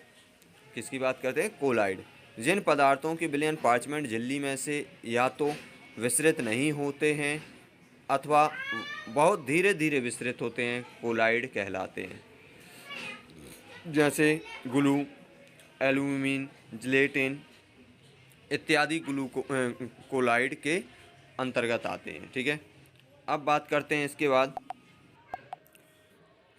किसकी बात करते हैं? कोलाइड। जिन पदार्थों के विलयन पार्चमेंट झिल्ली में से या तो विसरित नहीं होते हैं अथवा बहुत धीरे धीरे विसरित होते हैं, कोलाइड कहलाते हैं। जैसे ग्लू, एल्यूमिन, जिलेटिन इत्यादि कोलाइड के अंतर्गत आते हैं। ठीक है। अब बात करते हैं इसके बाद,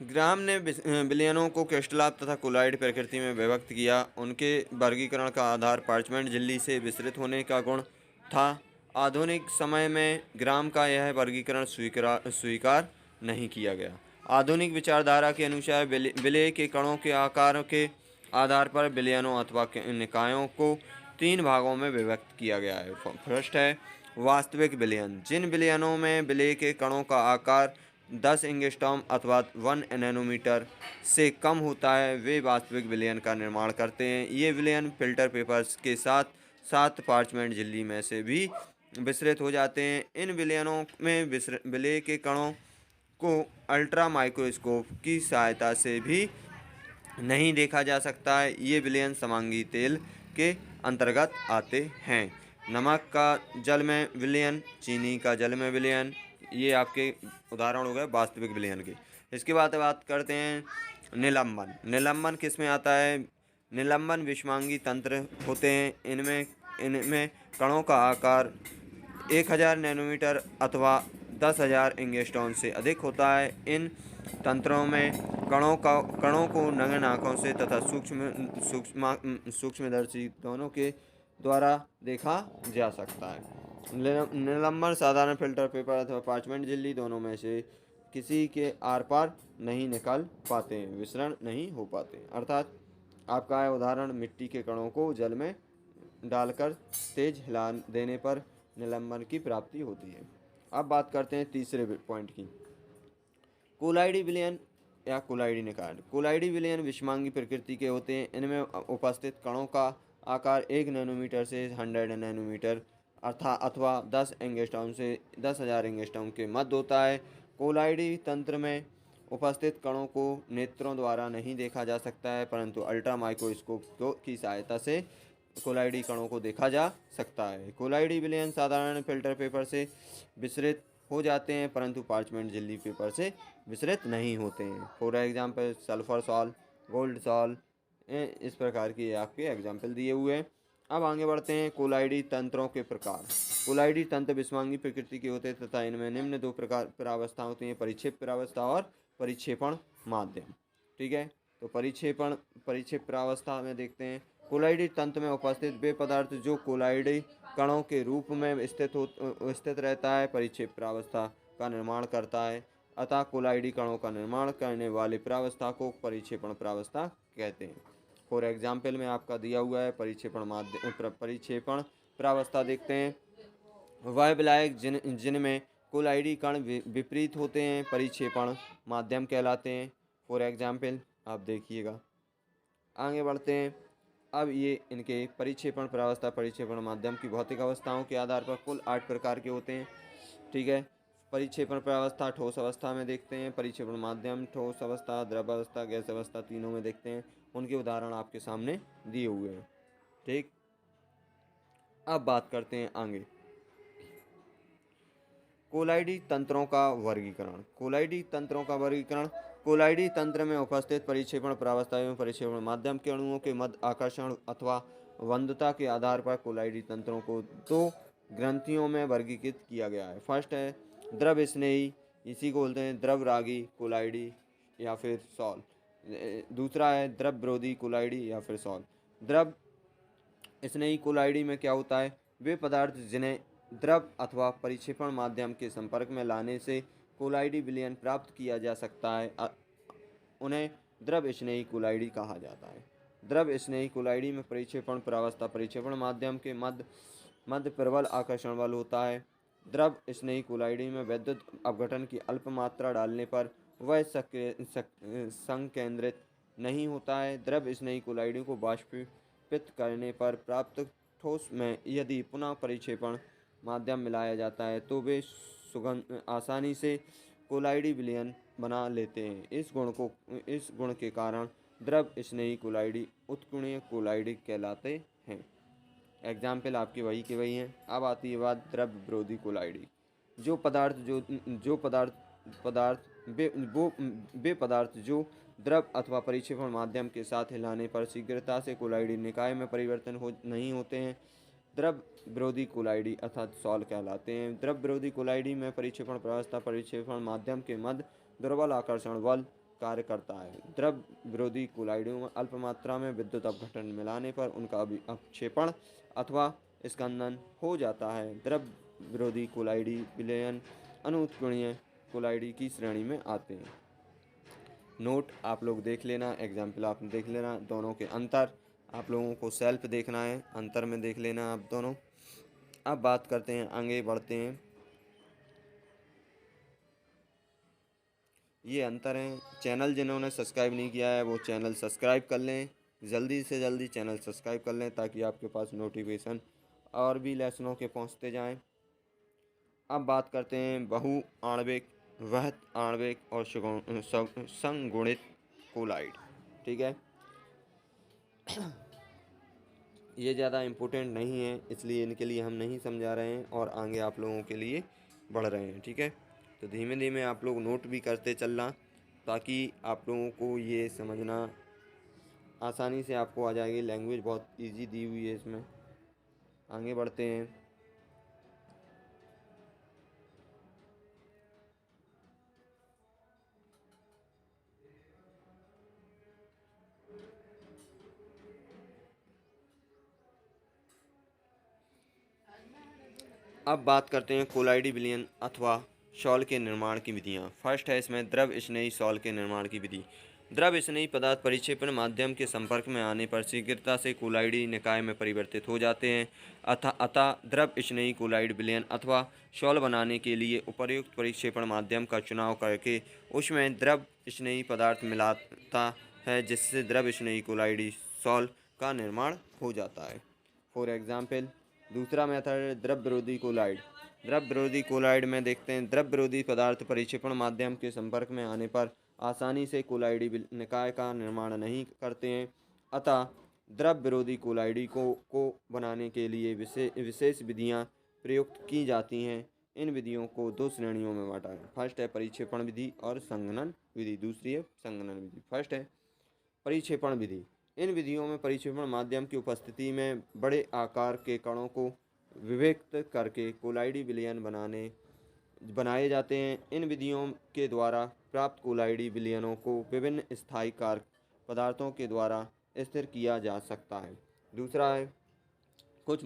ग्राम ने विलयनों को किर्चलॉफ तथा कोलाइड प्रकृति में विभक्त किया। उनके वर्गीकरण का आधार पार्चमेंट झिल्ली से विसरित होने का गुण था। आधुनिक समय में ग्राम का यह वर्गीकरण स्वीकार नहीं किया गया। आधुनिक विचारधारा के अनुसार विलेय के कणों के आकार के आधार पर विलयनों अथवा निकायों को 3 भागों में विभक्त किया गया है। फर्स्ट है वास्तविक विलयन। जिन विलयनों में विलेय के कणों का आकार 10 एंगस्ट्रॉम अथवा 1 नैनोमीटर से कम होता है, वे वास्तविक विलयन का निर्माण करते हैं। ये विलयन फिल्टर पेपर्स के साथ साथ पार्चमेंट झिल्ली में से भी विसरित हो जाते हैं। इन विलयनों में विलेय के कणों को अल्ट्रा माइक्रोस्कोप की सहायता से भी नहीं देखा जा सकता है। ये विलयन समांगी तेल के अंतर्गत आते हैं। नमक का जल में विलयन, चीनी का जल में विलयन, ये आपके उदाहरण हो गए वास्तविक विलयन के। इसके बाद बात करते हैं निलंबन। निलंबन किस में आता है? निलंबन विषमांगी तंत्र होते हैं। इनमें कणों का आकार 1000 नैनोमीटर अथवा 10,000 एंगस्ट्रॉम से अधिक होता है। इन तंत्रों में कणों को नग्न आँखों से तथा सूक्ष्मदर्शी दोनों के द्वारा देखा जा सकता है। निलंबन साधारण फिल्टर पेपर अथवा पार्चमेंट झिल्ली दोनों में से किसी के आर पार नहीं निकल पाते हैं, विसरण नहीं हो पाते। अर्थात आपका है उदाहरण, मिट्टी के कणों को जल में डालकर तेज हिला देने पर निलंबन की प्राप्ति होती है। अब बात करते हैं तीसरे पॉइंट की, कोलाइडी विलयन या कोलाइडी निकाय। कोलाइडी विलयन विषमांगी प्रकृति के होते हैं। इनमें उपस्थित कणों का आकार 1 नैनोमीटर से 100 नैनोमीटर अथवा 10 एंगस्ट्रॉम से 10,000 एंगस्ट्रॉम के मध्य होता है। कोलाइडी तंत्र में उपस्थित कणों को नेत्रों द्वारा नहीं देखा जा सकता है, परंतु अल्ट्रा माइक्रोस्कोप की सहायता से कोलाइडी कणों को देखा जा सकता है। कोलाइडी विलयन साधारण फिल्टर पेपर से विसरित हो जाते हैं, परंतु पार्चमेंट झिल्ली पेपर से विसरित नहीं होते हैं। For example sulphur salt, gold salt, इस प्रकार की आपके एग्जाम्पल दिए हुए हैं। अब आगे बढ़ते हैं। कोलाइडी तंत्रों के प्रकार। कोलाइडी तंत्र विषमांगी प्रकृति के होते हैं तथा इनमें निम्न दो प्रकार परावस्था होती हैं, परिक्षेप परावस्था और परिक्षेपण माध्यम। ठीक है, तो परिक्षेप परावस्था में देखते हैं। कोलाइडी तंत्र में उपस्थित वे पदार्थ जो कोलाइडी कणों के रूप में स्थित रहता है परिक्षेप परावस्था का निर्माण करता है, अतः कोलाइडी कणों का निर्माण करने वाले परावस्था को परिक्षेपण परावस्था कहते हैं। फॉर एग्जाम्पल में आपका दिया हुआ है परिक्षेपण परावस्था देखते हैं। वह विलायक जिनमें कोलाइडी कण विपरीत होते हैं परिक्षेपण माध्यम कहलाते हैं। फॉर एग्जाम्पल आप देखिएगा। आगे बढ़ते हैं। अब ये इनके परिक्षेपण परावस्था परिक्षेपण माध्यम की भौतिक अवस्थाओं के आधार पर कुल 8 प्रकार के होते हैं। ठीक है, परिक्षेपण परावस्था ठोस अवस्था में देखते हैं, परिक्षेपण माध्यम ठोस अवस्था, द्रव अवस्था, गैस अवस्था तीनों में देखते हैं। उनके उदाहरण आपके सामने दिए हुए हैं। ठीक, अब बात करते हैं आगे कोलाइडी तंत्रों का वर्गीकरण। कोलाइडी तंत्रों का वर्गीकरण। कोलाइडी तंत्र में उपस्थित परिक्षेपण परावस्था एवं परिक्षेपण माध्यम के अणुओं के मध्य आकर्षण अथवा बंधुता के आधार पर कोलाइडी तंत्रों को 2 ग्रंथियों में वर्गीकृत किया गया है। फर्स्ट है द्रव स्नेही, इसी को बोलते हैं द्रव रागी कोलाइडी या फिर सॉल। दूसरा है द्रव विरोधी कोलाइडी या फिर सॉल। द्रव स्नेही कोलाइडी में क्या होता है, वे पदार्थ जिन्हें द्रव अथवा परिक्षेपण माध्यम के संपर्क में लाने से कोलाइडी विलयन प्राप्त किया जा सकता है, उन्हें द्रव स्नेही कोलाइडी कहा जाता है। द्रव स्नेही कोलाइडी में परिक्षेपण परावस्था परिक्षेपण माध्यम के मध्य प्रबल आकर्षण बल होता है। द्रव स्नेही कोलाइडी में विद्युत अपघटन की अल्प मात्रा डालने पर वह संकेंद्रित नहीं होता है। द्रव स्नेही कोलाइडी को वाष्पित करने पर प्राप्त ठोस में यदि पुनः परिक्षेपण माध्यम मिलाया जाता है तो वे आसानी से कोलाइडी विलयन बना लेते हैं। इस गुण के कारण द्रव स्नेही कोलाइडी उत्कोणीय कोलाइडी कहलाते हैं। एग्जाम्पल आपके वही के वही हैं। अब आती है बात द्रव विरोधी कोलाइडी। वे पदार्थ जो द्रव अथवा परिक्षेपण माध्यम के साथ हिलाने पर शीघ्रता से कोलाइडी निकाय में परिवर्तन नहीं होते हैं, द्रव विरोधी कोलाइडी अर्थात सॉल कहलाते हैं। द्रव विरोधी कोलाइडी में परिक्षेपण परावस्था परिक्षेपण माध्यम के मध्य दुर्बल आकर्षण बल कार्य करता है। द्रव विरोधी कोलाइडियों में अल्प मात्रा में विद्युत अपघटन मिलाने पर उनका अपक्षेपण अथवा स्कंदन हो जाता है। द्रव विरोधी कोलाइडी विलयन अनुत्कोणीय कोलाइडी की श्रेणी में आते हैं। नोट आप लोग देख लेना, एग्जाम्पल आप देख लेना, दोनों के अंतर आप लोगों को सेल्फ देखना है, अंतर में देख लेना आप दोनों। अब बात करते हैं, आगे बढ़ते हैं। ये अंतर हैं। चैनल जिन्होंने सब्सक्राइब नहीं किया है वो चैनल सब्सक्राइब कर लें, जल्दी से जल्दी चैनल सब्सक्राइब कर लें ताकि आपके पास नोटिफिकेशन और भी लेसनों के पहुंचते जाएं। अब बात करते हैं बहु आणविक, वृहत आणविक और संगुणित कोलाइड। ठीक है, ये ज़्यादा इम्पोर्टेंट नहीं है इसलिए इनके लिए हम नहीं समझा रहे हैं और आगे आप लोगों के लिए बढ़ रहे हैं। ठीक है, तो धीमे धीमे आप लोग नोट भी करते चलना ताकि आप लोगों को ये समझना आसानी से आपको आ जाएगी। लैंग्वेज बहुत इजी दी हुई है इसमें। आगे बढ़ते हैं। अब बात करते हैं कोलाइडी विलयन अथवा सॉल के निर्माण की विधियाँ। फर्स्ट है इसमें द्रव स्नेही सॉल के निर्माण की विधि। द्रव स्नेही पदार्थ परिक्षेपण माध्यम के संपर्क में आने पर शीघ्रता से कोलाइडी निकाय में परिवर्तित हो जाते हैं। अतः द्रव स्नेही कोलाइड विलयन अथवा सॉल बनाने के लिए उपर्युक्त परिक्षेपण माध्यम का चुनाव करके उसमें द्रव स्नेही पदार्थ मिलाता है, जिससे द्रव स्नेही कोलाइडी सॉल का निर्माण हो जाता है। फॉर एग्जाम्पल दूसरा मेथड है द्रव विरोधी कोलाइड। द्रव विरोधी कोलाइड में देखते हैं, द्रव विरोधी पदार्थ परिक्षेपण माध्यम के संपर्क में आने पर आसानी से कोलाइडी निकाय का निर्माण नहीं करते हैं, अतः द्रव विरोधी कोलाइडी को बनाने के लिए विशेष विधियां प्रयुक्त की जाती हैं। इन विधियों को दो श्रेणियों में बांटा है। फर्स्ट है परिक्षेपण विधि और संघनन विधि, दूसरी है संघनन विधि। फर्स्ट है परिक्षेपण विधि। इन विधियों में परिक्षेपण माध्यम की उपस्थिति में बड़े आकार के कणों को विभक्त करके कोलाइडी विलयन बनाए जाते हैं। इन विधियों के द्वारा प्राप्त कोलाइडी विलयनों को विभिन्न स्थायी कारक पदार्थों के द्वारा स्थिर किया जा सकता है। दूसरा है कुछ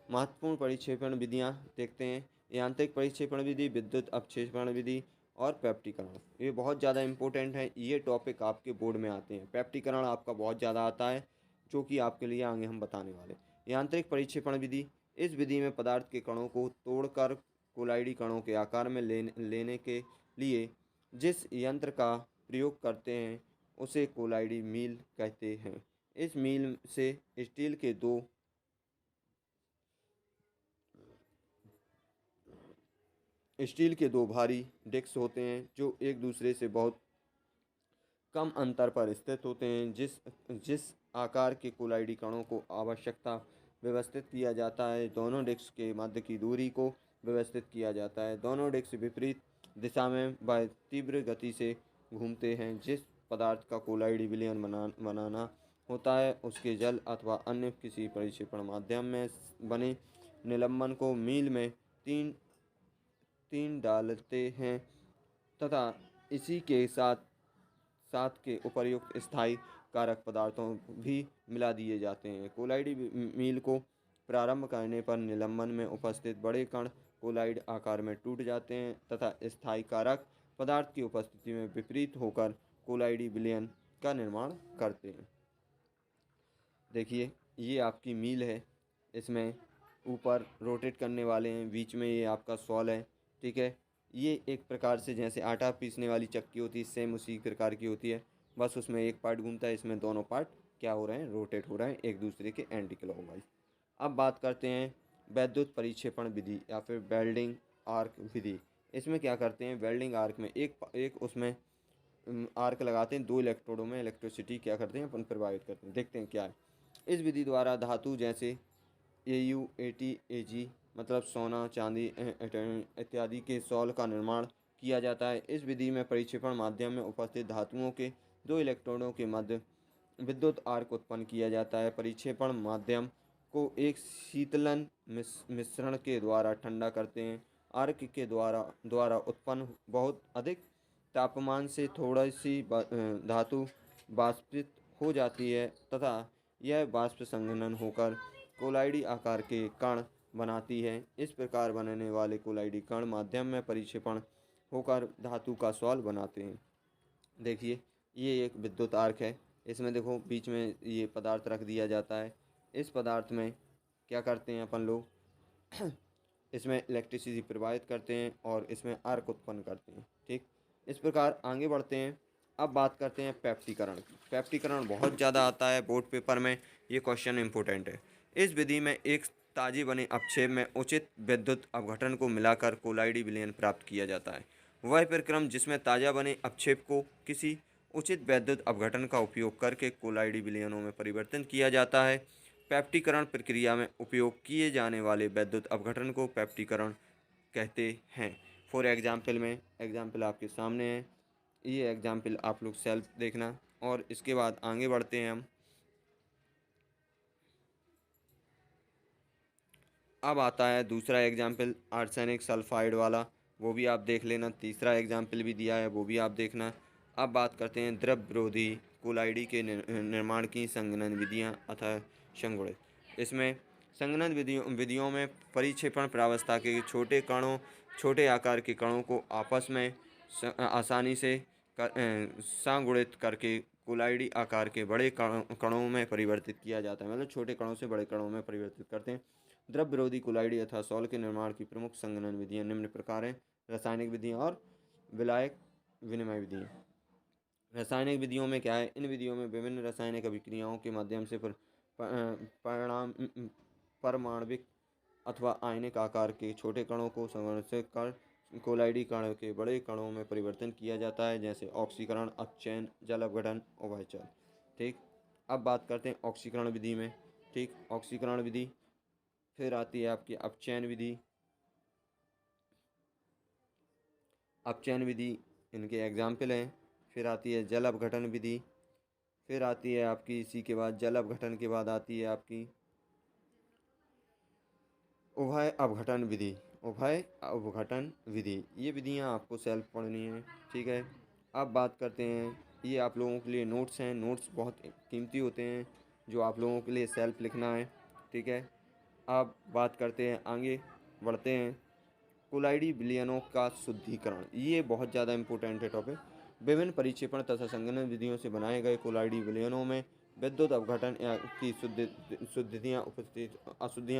महत्वपूर्ण परिक्षेपण विधियां देखते हैं। यांत्रिक परिक्षेपण विधि, विद्युत अपक्षेपण विधि और पेप्टिकरण। ये बहुत ज़्यादा इंपॉर्टेंट है, ये टॉपिक आपके बोर्ड में आते हैं। पेप्टिकरण आपका बहुत ज़्यादा आता है, जो कि आपके लिए आगे हम बताने वाले। यांत्रिक परिक्षेपण विधि, इस विधि में पदार्थ के कणों को तोड़कर कोलाइडी कणों के आकार में लेने के लिए जिस यंत्र का प्रयोग करते हैं उसे कोलाइडी मील कहते हैं। इस मील से स्टील के दो भारी डिस्क होते हैं जो एक दूसरे से बहुत कम अंतर पर स्थित होते हैं। जिस आकार के कोलाइडी कणों को आवश्यकता व्यवस्थित किया जाता है, दोनों डिस्क के मध्य की दूरी को व्यवस्थित किया जाता है। दोनों डिस्क विपरीत दिशा में व तीव्र गति से घूमते हैं। जिस पदार्थ का कोलाइडी विलयन बनाना होता है उसके जल अथवा अन्य किसी परिक्षेपण माध्यम में बने निलंबन को मील में तीन डालते हैं तथा इसी के साथ के उपर्युक्त स्थायी कारक पदार्थों भी मिला दिए जाते हैं। कोलाइडी मील को प्रारंभ करने पर निलंबन में उपस्थित बड़े कण कोलाइड आकार में टूट जाते हैं तथा स्थायी कारक पदार्थ की उपस्थिति में विपरीत होकर कोलाइडी विलयन का निर्माण करते हैं। देखिए, ये आपकी मील है, इसमें ऊपर रोटेट करने वाले हैं, बीच में ये आपका सॉल है, ठीक है। ये एक प्रकार से जैसे आटा पीसने वाली चक्की होती है, सेम उसी प्रकार की होती है, बस उसमें एक पार्ट घूमता है, इसमें दोनों पार्ट क्या हो रहे हैं, रोटेट हो रहे हैं एक दूसरे के एंटी क्लॉकवाइज। अब बात करते हैं वैद्युत परिक्षेपण विधि या फिर वेल्डिंग आर्क विधि। इसमें क्या करते हैं, वेल्डिंग आर्क में एक उसमें आर्क लगाते हैं, दो इलेक्ट्रोडों में इलेक्ट्रिसिटी क्या करते हैं अपन प्रभावित करते हैं। देखते हैं क्या है। इस विधि द्वारा धातु जैसे AU, AT, AG मतलब सोना, चांदी इत्यादि के सॉल का निर्माण किया जाता है। इस विधि में परिक्षेपण माध्यम में उपस्थित धातुओं के दो इलेक्ट्रोडों के मध्य विद्युत आर्क उत्पन्न किया जाता है। परिक्षेपण माध्यम को एक शीतलन मिश्रण के द्वारा ठंडा करते हैं। आर्क के द्वारा उत्पन्न बहुत अधिक तापमान से थोड़ी सी धातु वाष्पित हो जाती है तथा यह वाष्प संघनन होकर कोलाइडी आकार के कण बनाती है। इस प्रकार बनने वाले कोलाइडी कण माध्यम में परिक्षेपण होकर धातु का सॉल बनाते हैं। देखिए, ये एक विद्युत आर्क है, इसमें देखो बीच में ये पदार्थ रख दिया जाता है। इस पदार्थ में क्या करते हैं अपन लोग इसमें इलेक्ट्रिसिटी प्रवाहित करते हैं और इसमें आर्क उत्पन्न करते हैं, ठीक। इस प्रकार आगे बढ़ते हैं। अब बात करते हैं पेप्टिकरण की। पेप्टिकरण बहुत ज़्यादा आता है बोर्ड पेपर में, ये क्वेश्चन इंपॉर्टेंट है। इस विधि में एक ताजे बने अपक्षेप में उचित विद्युत अपघटन को मिलाकर कोलाइडी विलयन प्राप्त किया जाता है। वह प्रक्रम जिसमें ताज़ा बने अपक्षेप को किसी उचित वैद्युत अपघटन का उपयोग करके कोलाइडी विलयनों में परिवर्तन किया जाता है। पेप्टिकरण प्रक्रिया में उपयोग किए जाने वाले वैद्युत अपघटन को पेप्टिकरण कहते हैं। फॉर एग्जाम्पल में एग्जाम्पल आपके सामने है, ये एग्जाम्पल आप लोग सेल्फ देखना और इसके बाद आगे बढ़ते हैं हम। अब आता है दूसरा एग्जाम्पल आर्सेनिक सल्फाइड वाला, वो भी आप देख लेना। तीसरा एग्जाम्पल भी दिया है, वो भी आप देखना। अब बात करते हैं द्रव विरोधी कोलाइडी के निर्माण की संघनन विधियाँ अथवा संगुणित। इसमें संघनन विधियों में परिक्षेपण प्रावस्था के छोटे आकार के कणों को आपस में आसानी से संगुणित करके कोलाइडी आकार के बड़े कणों में परिवर्तित किया जाता है। मतलब छोटे कणों से बड़े कणों में परिवर्तित करते हैं। द्रव विरोधी कोलाइडी अथवा सॉल के निर्माण की प्रमुख संघनन विधियां निम्न प्रकार हैं। रासायनिक विधियां और विलायक विनिमय विधियां। रासायनिक विधियों में क्या है, इन विधियों में विभिन्न रासायनिक अभिक्रियाओं के माध्यम से परिणाम परमाणविक अथवा आयनिक आकार के छोटे कणों को संवर्धित कर कोलाइडी कण के बड़े कणों में परिवर्तन किया जाता है, जैसे ऑक्सीकरण, अपचयन, जल अपघटन, उभयचर। ठीक, अब बात करते हैं ऑक्सीकरण विधि में। ठीक, ऑक्सीकरण विधि, फिर आती है आपकी अपचयन विधि। अपचयन विधि इनके एग्जाम्पल हैं। फिर आती है जल अपघटन विधि। फिर आती है आपकी इसी के बाद जल अपघटन के बाद आती है आपकी उभय अपघटन विधि। उभय अपघटन विधि, ये विधियाँ आपको सेल्फ पढ़नी है। ठीक है, अब बात करते हैं, ये आप लोगों के लिए नोट्स हैं। नोट्स बहुत कीमती होते हैं जो आप लोगों के लिए सेल्फ लिखना है। ठीक है, अब बात करते हैं, आगे बढ़ते हैं। कोलाइडी विलयनों का शुद्धिकरण, ये बहुत ज़्यादा इम्पोर्टेंट है टॉपिक। विभिन्न परिक्षेपण तथा संगणन विधियों से बनाए गए कोलाइडी विलयनों में विद्युत अपघटन की अशुद्धियाँ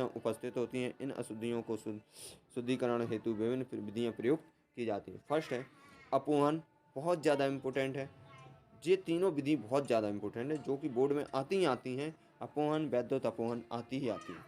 उपस्थित होती हैं। इन अशुद्धियों को शुद्धिकरण हेतु विभिन्न विधियाँ प्रयुक्त की जाती हैं। फर्स्ट है अपोहन, बहुत ज़्यादा इम्पोर्टेंट है। ये तीनों विधि बहुत ज़्यादा इम्पोर्टेंट है, जो कि बोर्ड में आती ही आती हैं। अपोहन, वैद्युत अपोहन आती ही आती है।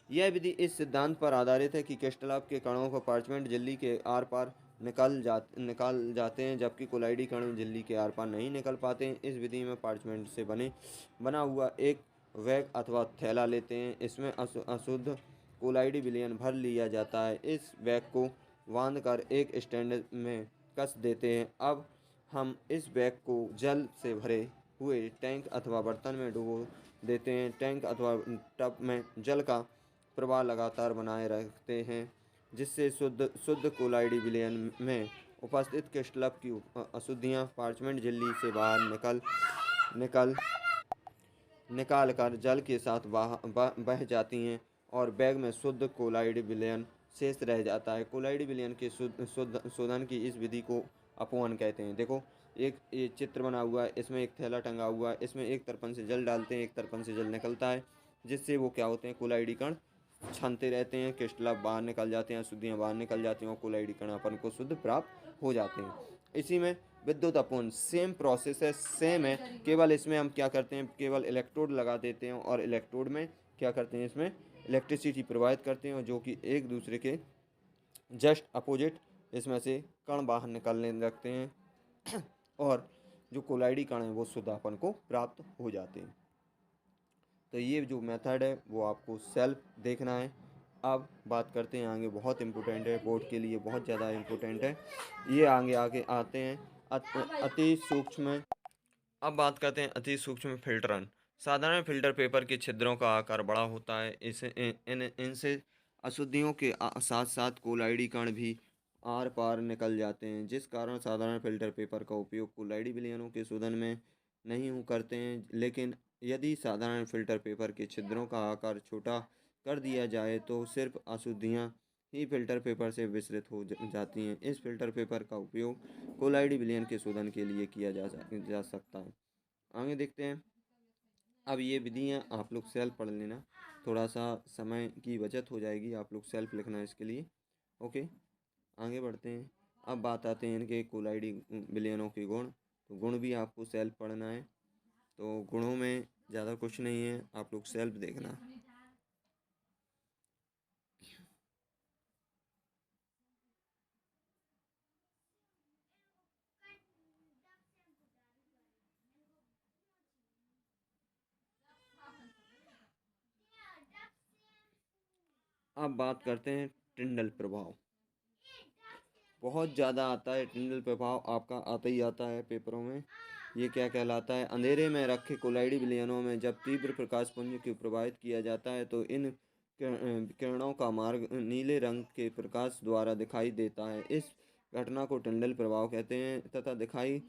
यह विधि इस सिद्धांत पर आधारित है कि क्रिस्टलाप के कणों को पार्चमेंट झिल्ली के आर पार निकाल जाते हैं, जबकि कोलाइडी कण झिल्ली के आर पार नहीं निकल पाते हैं। इस विधि में पार्चमेंट से बना हुआ एक बैग अथवा थैला लेते हैं। इसमें अशुद्ध कोलाइडी विलयन भर लिया जाता है। इस बैग को बांधकर एक स्टैंड में कस देते हैं। अब हम इस बैग को जल से भरे हुए टैंक अथवा बर्तन में डुबो देते हैं। टैंक अथवा टब में जल का प्रवाह लगातार बनाए रखते हैं, जिससे शुद्ध कोलाइडी विलयन में उपस्थित क्रिस्टलाप की अशुद्धियाँ पार्चमेंट झिल्ली से बाहर निकाल कर जल के साथ बह जाती हैं और बैग में शुद्ध कोलाइडी विलयन शेष रह जाता है। कोलाइडी विलयन के शोधन की इस विधि को अपवहन कहते हैं। देखो, एक ये चित्र बना हुआ है, इसमें एक थैला टंगा हुआ है। इसमें एक तरफन से जल डालते हैं, एक तरफन से जल निकलता है, जिससे वो क्या होते हैं, कोलाइडी कण छानते रहते हैं। क्रिस्टलाप बाहर निकल जाते हैं, अशुद्धियाँ बाहर निकल जाती हैं और कोलाइडी कण अपन को शुद्ध प्राप्त हो जाते हैं। इसी में विद्युत अपोहन सेम प्रोसेस है, सेम है, केवल इसमें हम क्या करते हैं, केवल इलेक्ट्रोड लगा देते हैं और इलेक्ट्रोड में क्या करते हैं, इसमें इलेक्ट्रिसिटी प्रोवाइड करते हैं, जो कि एक दूसरे के जस्ट अपोजिट इसमें से कण बाहर निकलने लगते हैं और जो कोलाइडी कण है वो शुद्ध अपन को प्राप्त हो जाते हैं। तो ये जो मेथड है वो आपको सेल्फ देखना है। अब बात करते हैं आगे, बहुत इम्पोर्टेंट है, बोर्ड के लिए बहुत ज़्यादा इम्पोर्टेंट है ये। आगे आते हैं अति सूक्ष्म। अब बात करते हैं अति सूक्ष्म फिल्टरन। साधारण फिल्टर पेपर के छिद्रों का आकार बड़ा होता है। इनसे अशुद्धियों के साथ साथ कोलाइडी कण भी आर पार निकल जाते हैं, जिस कारण साधारण फिल्टर पेपर का उपयोग कोलाइडी विलयनों के शोधन में नहीं करते हैं। लेकिन यदि साधारण फिल्टर पेपर के छिद्रों का आकार छोटा कर दिया जाए तो सिर्फ अशुद्धियाँ ही फिल्टर पेपर से विसरित हो जाती हैं। इस फिल्टर पेपर का उपयोग कोलाइडी विलयन के शोधन के लिए किया जा सकता है। आगे देखते हैं। अब ये विधियाँ आप लोग सेल्फ पढ़ लेना, थोड़ा सा समय की बचत हो जाएगी, आप लोग सेल्फ लिखना है इसके लिए। ओके, आगे बढ़ते हैं। अब बात आते हैं इनके कोलाइडी विलयनों के गुण। तो गुण भी आपको सेल्फ पढ़ना है, तो गुणों में ज़्यादा कुछ नहीं है, आप लोग सेल्फ देखना। अब बात करते हैं टिंडल प्रभाव। बहुत ज़्यादा आता है टिंडल प्रभाव, आपका आता ही आता है पेपरों में। ये क्या कहलाता है, अंधेरे में रखे कोलाइडी विलयनों में जब तीव्र प्रकाश पुंज को प्रभावित किया जाता है तो इन किरणों का मार्ग नीले रंग के प्रकाश द्वारा दिखाई देता है। इस घटना को टिंडल प्रभाव कहते हैं तथा दिखाई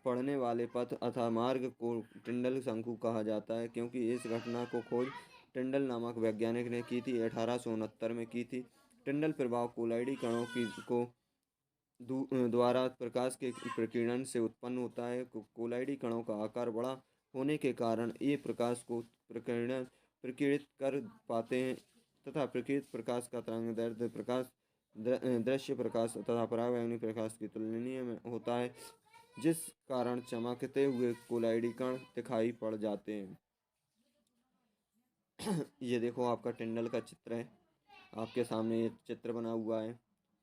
पड़ने वाले पथ अथवा मार्ग को टिंडल शंकु कहा जाता है, क्योंकि इस घटना को खोज टिंडल नामक वैज्ञानिक ने की थी, 1869 में की थी। टिंडल प्रभाव कोलाइडी कणों को द्वारा प्रकाश के प्रकीर्णन से उत्पन्न होता है। कोलाइडी कणों का आकार बड़ा होने के कारण ये प्रकाश को प्रकीर्णित कर पाते हैं तथा प्रकीर्णित प्रकाश का तरंगदैर्ध्य प्रकाश दृश्य प्रकाश तथा परावैंगनी प्रकाश की तुलनीय में होता है, जिस कारण चमकते हुए कोलाइडी कण दिखाई पड़ जाते हैं। ये देखो आपका टिंडल का चित्र है, आपके सामने ये चित्र बना हुआ है।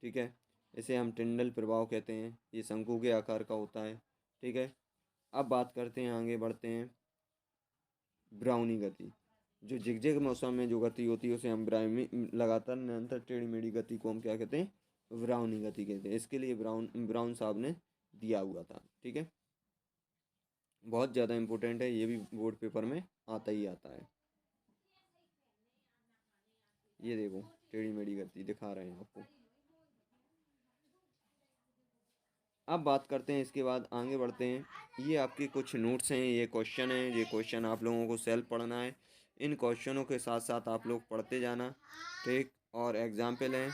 ठीक है, इसे हम टिंडल प्रभाव कहते हैं। ये शंकु के आकार का होता है। ठीक है, अब बात करते हैं, आगे बढ़ते हैं। ब्राउनी गति, जो झिकझिक मौसम में जो गति होती है उसे हम ब्राउनी, लगातार निरंतर टेढ़ी मेढ़ी गति को हम क्या कहते हैं? ब्राउनी गति कहते हैं। इसके लिए ब्राउन साहब ने दिया हुआ था। ठीक है, बहुत ज़्यादा इम्पोर्टेंट है, ये भी बोर्ड पेपर में आता ही आता है। ये देखो टेढ़ी मेढ़ी गति दिखा रहे हैं आपको। अब बात करते हैं, इसके बाद आगे बढ़ते हैं। ये आपके कुछ नोट्स हैं, ये क्वेश्चन हैं, ये क्वेश्चन आप लोगों को सेल्फ पढ़ना है। इन क्वेश्चनों के साथ साथ आप लोग पढ़ते जाना। ठीक, और एग्जाम्पल हैं।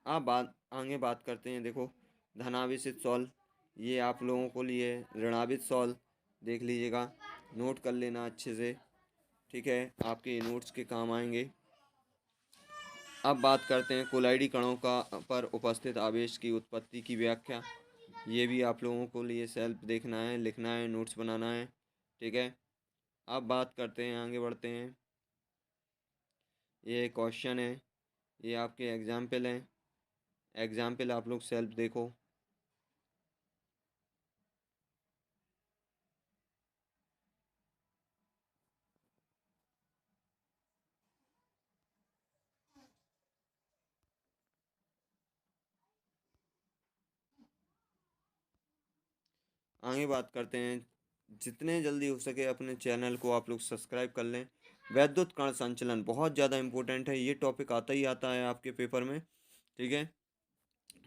अब आगे बात करते हैं। देखो, धनाभिषिक्त सॉल्व, ये आप लोगों को लिए ऋणाभित सॉल्व देख लीजिएगा, नोट कर लेना अच्छे से। ठीक है, आपके ये नोट्स के काम आएंगे। अब बात करते हैं कोलाइडी कणों का पर उपस्थित आवेश की उत्पत्ति की व्याख्या। ये भी आप लोगों को लिए सेल्फ देखना है, लिखना है, नोट्स बनाना है। ठीक है, अब बात करते हैं, आगे बढ़ते हैं। ये क्वेश्चन है, ये आपके एग्जाम्पल हैं। एग्जाम्पल आप लोग सेल्फ देखो। आगे बात करते हैं, जितने जल्दी हो सके अपने चैनल को आप लोग सब्सक्राइब कर लें। वैद्युत कण संचलन बहुत ज़्यादा इंपॉर्टेंट है, ये टॉपिक आता ही आता है आपके पेपर में। ठीक है,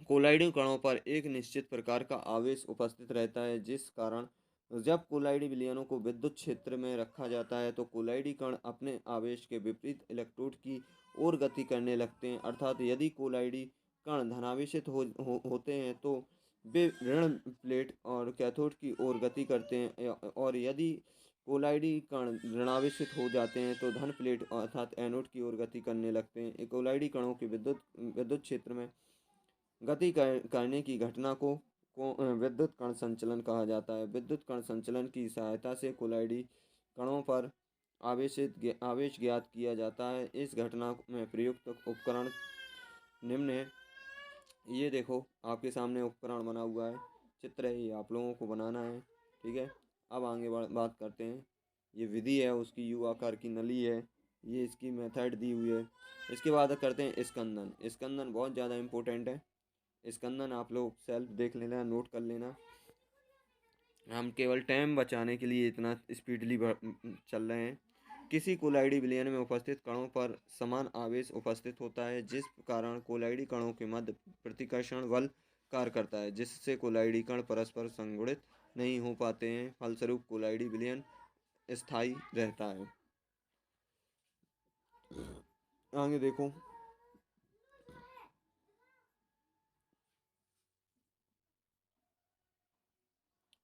कोलाइडी कणों पर एक निश्चित प्रकार का आवेश उपस्थित रहता है, जिस कारण जब कोलाइडी विलयनों को विद्युत क्षेत्र में रखा जाता है तो कोलाइडी कण अपने आवेश के विपरीत इलेक्ट्रोड की ओर गति करने लगते हैं। अर्थात यदि कोलाइडी कण धनावेशित होते हैं तो वे ऋण प्लेट और कैथोड की ओर गति करते हैं, और यदि कोलाइडी कण ऋणावेशित हो जाते हैं तो धन प्लेट अर्थात एनोड की ओर गति करने लगते हैं। कोलाइडी कणों के विद्युत क्षेत्र में गति करने की घटना को विद्युत कण संचलन कहा जाता है। विद्युत कण संचलन की सहायता से कोलाइडी कणों पर आवेश ज्ञात किया जाता है। इस घटना में प्रयुक्त उपकरण निम्न है। ये देखो आपके सामने उपकरण बना हुआ है, चित्र है, ये आप लोगों को बनाना है। ठीक है, अब आगे बात करते हैं। ये विधि है, उसकी यू आकार की नली है, ये इसकी मेथड दी हुई है। इसके बाद करते हैं स्कंदन। स्कंदन बहुत ज़्यादा इम्पोर्टेंट है। स्कंदन आप लोग सेल्फ देख लेना, नोट कर लेना। हम केवल टाइम बचाने के लिए इतना स्पीडली चल रहे हैं। किसी कोलाइडी विलयन में उपस्थित कणों पर समान आवेश उपस्थित होता है, जिस कारण कोलाइडी कणों के मध्य प्रतिकर्षण बल कार्य करता है, जिससे कोलाइडी कण परस्पर संगुणित नहीं हो पाते हैं। फलस्वरूप कोलाइडी विलयन स्थायी रहता है। आगे देखो,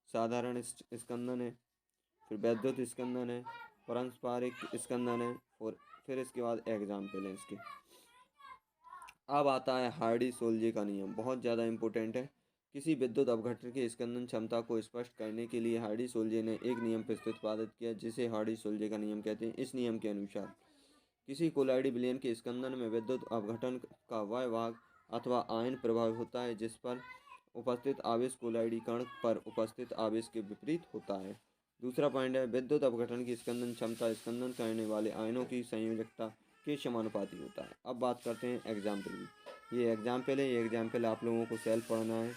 साधारण स्कंदन है, फिर वैद्युत स्कंदन है, पारस्परिक स्कंदन है, और फिर इसके बाद एग्जाम्पल है इसके। अब आता है हार्डी सोल्जे का नियम, बहुत ज़्यादा इम्पोर्टेंट है। किसी विद्युत अपघटन की स्कंदन क्षमता को स्पष्ट करने के लिए हार्डी सोल्जे ने एक नियम प्रतिपादित किया, जिसे हार्डी सोल्जे का नियम कहते हैं। इस नियम के अनुसार किसी कोलाइडी विलयन के स्कंदन में विद्युत अपघटन का वह भाग अथवा आयन प्रभाव होता है जिस पर उपस्थित आवेश कोलाइडी कण पर उपस्थित आवेश के विपरीत होता है। दूसरा पॉइंट है, विद्युत अपघटन की स्कंदन क्षमता स्कंदन करने वाले आयनों की संयोजकता के समानुपाती होता है। अब बात करते हैं एग्जाम्पल की। ये एग्जाम्पल है, ये एग्जाम्पल आप लोगों को सेल्फ पढ़ना है।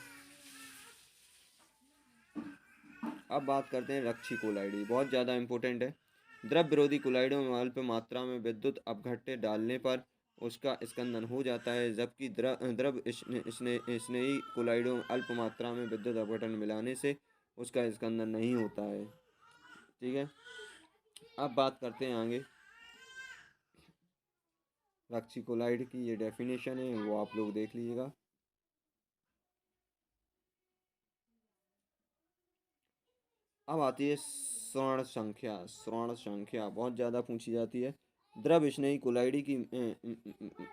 अब बात करते हैं रक्षी कोलाइडी, बहुत ज़्यादा इंपॉर्टेंट है। द्रव विरोधी कोलाइडों में अल्प मात्रा में विद्युत अपघट्य डालने पर उसका स्कंदन हो जाता है, जबकि द्रव स्नेही कोलाइडों में अल्प मात्रा में विद्युत अपघटन मिलाने से उसका स्कंदन नहीं होता है। ठीक है, अब बात करते हैं आगे रक्षी कोलाइड की। ये डेफिनेशन है, वो आप लोग देख लीजिएगा। अब आती है स्वर्ण संख्या। स्वर्ण संख्या बहुत ज़्यादा पूछी जाती है। द्रव स्नेही कोलाइडी की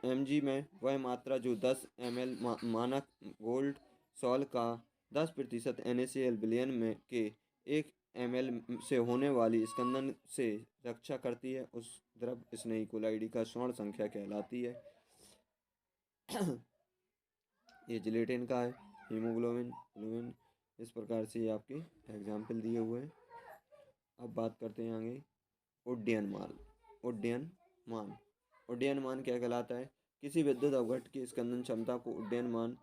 mg में वह मात्रा जो 10 ml मानक गोल्ड सॉल का 10% NaCl विलयन में के 1 ml से होने वाली स्कंदन से रक्षा करती है, उस द्रव स्नेही कोलाइडी का स्वर्ण संख्या कहलाती है। ये जिलेटिन का है, हीमोग्लोबिन, ग्लोबिन, इस प्रकार से ये आपके एग्जाम्पल दिए हुए हैं। अब बात करते हैं आगे उड्डयनमान। उड्डयनमान उड्डयनमान क्या कहलाता है? किसी विद्युत अवघट की स्कंदन क्षमता को उड्डयनमान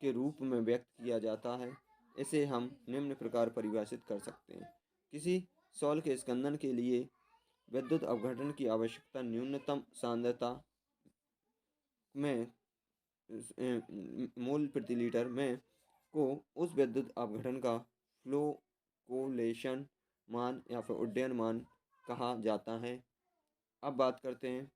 के रूप में व्यक्त किया जाता है। इसे हम निम्न प्रकार परिभाषित कर सकते हैं। किसी सॉल के स्कंदन के लिए विद्युत अवघटन की आवश्यकता न्यूनतम सांद्रता में मोल प्रति लीटर में को उस विद्युत अपघटन का फ्लो कोलेशन मान या फिर उड्डयन मान कहा जाता है। अब बात करते हैं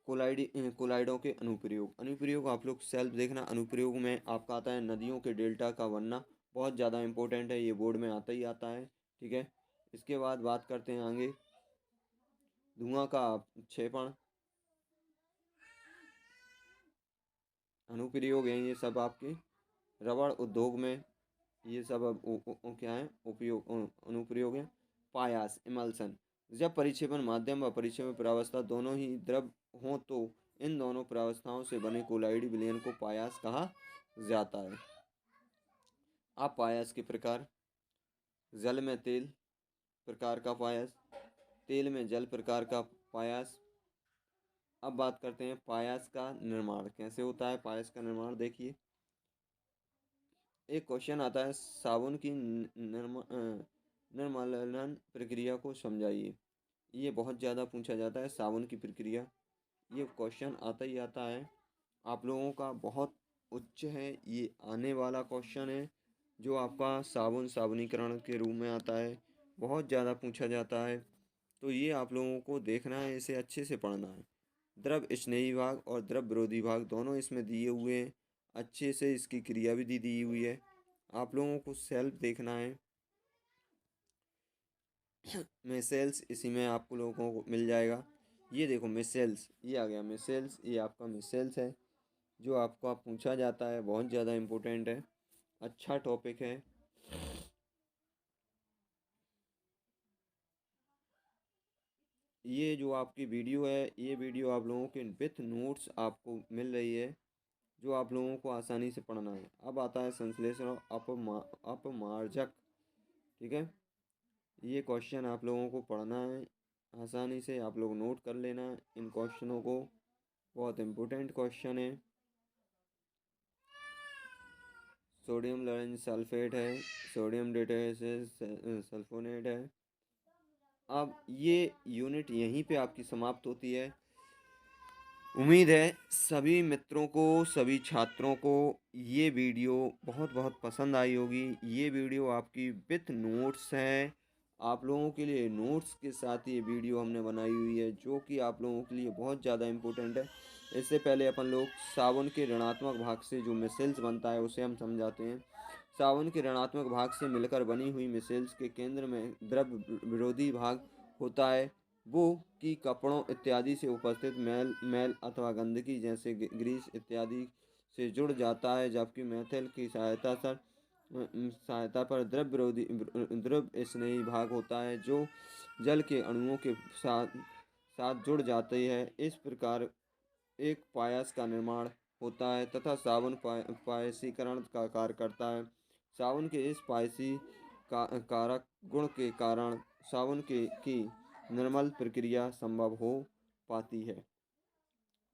कोलाइडों के अनुप्रयोग आप लोग सेल्फ देखना। अनुप्रयोग में आपका आता है नदियों के डेल्टा का बनना, बहुत ज़्यादा इंपॉर्टेंट है, ये बोर्ड में आता ही आता है। ठीक है, इसके बाद बात करते हैं आगे धुआं का क्षेपण। अनुप्रयोग हैं ये सब आपके रबड़ उद्योग में, ये सब अब क्या है उपयोग अनुप्रयोग है। पायास इमल्सन, जब परिक्षेपण माध्यम व परिक्षेपण प्रावस्था दोनों ही द्रव हों तो इन दोनों प्रावस्थाओं से बने कोलाइडी विलयन को पायास कहा जाता है। अब पायास के प्रकार, जल में तेल प्रकार का पायास, तेल में जल प्रकार का पायास। अब बात करते हैं पायास का निर्माण कैसे होता है। पायास का निर्माण देखिए, एक क्वेश्चन आता है साबुन की निर्मलन प्रक्रिया को समझाइए। ये बहुत ज़्यादा पूछा जाता है साबुन की प्रक्रिया, ये क्वेश्चन आता ही आता है आप लोगों का, बहुत उच्च है ये आने वाला क्वेश्चन है जो आपका साबुनीकरण के रूप में आता है, बहुत ज़्यादा पूछा जाता है। तो ये आप लोगों को देखना है, इसे अच्छे से पढ़ना है। द्रव स्नेही भाग और द्रव विरोधी भाग दोनों इसमें दिए हुए हैं, अच्छे से इसकी क्रिया विधि दी हुई है, आप लोगों को सेल्फ देखना है। मिसेल्स इसी में आपको लोगों को मिल जाएगा। ये देखो मिसेल्स, ये आ गया मिसेल्स, ये आपका मिसेल्स है जो आपको पूछा जाता है, बहुत ज़्यादा इम्पोर्टेंट है, अच्छा टॉपिक है। ये जो आपकी वीडियो है, ये वीडियो आप लोगों के विथ नोट्स आपको मिल रही है जो आप लोगों को आसानी से पढ़ना है। अब आता है संश्लेषण और अपमार्जक। ठीक है, ये क्वेश्चन आप लोगों को पढ़ना है, आसानी से आप लोग नोट कर लेना इन क्वेश्चनों को, बहुत इम्पोर्टेंट क्वेश्चन है। सोडियम लोरेंज सल्फेट है, सोडियम सल्फोनेट है। अब ये यूनिट यहीं पे आपकी समाप्त होती है। उम्मीद है सभी मित्रों को, सभी छात्रों को ये वीडियो बहुत बहुत पसंद आई होगी। ये वीडियो आपकी विथ नोट्स है, आप लोगों के लिए नोट्स के साथ ये वीडियो हमने बनाई हुई है जो कि आप लोगों के लिए बहुत ज़्यादा इम्पोर्टेंट है। इससे पहले अपन लोग साबुन के ऋणात्मक भाग से जो मिसेल्स बनता है उसे हम समझाते हैं। साबुन के ऋणात्मक भाग से मिलकर बनी हुई मिसेल्स के केंद्र में द्रव विरोधी भाग होता है, वो कि कपड़ों इत्यादि से उपस्थित मैल अथवा गंदगी जैसे ग्रीस इत्यादि से जुड़ जाता है, जबकि मेथल की सहायता पर द्रव स्नेही भाग होता है जो जल के अणुओं के साथ जुड़ जाती है। इस प्रकार एक पायस का निर्माण होता है तथा साबुन पायसीकरण का कार्य करता है। साबुन के इस पायसी कारक गुण के कारण साबुन की निर्मल प्रक्रिया संभव हो पाती है।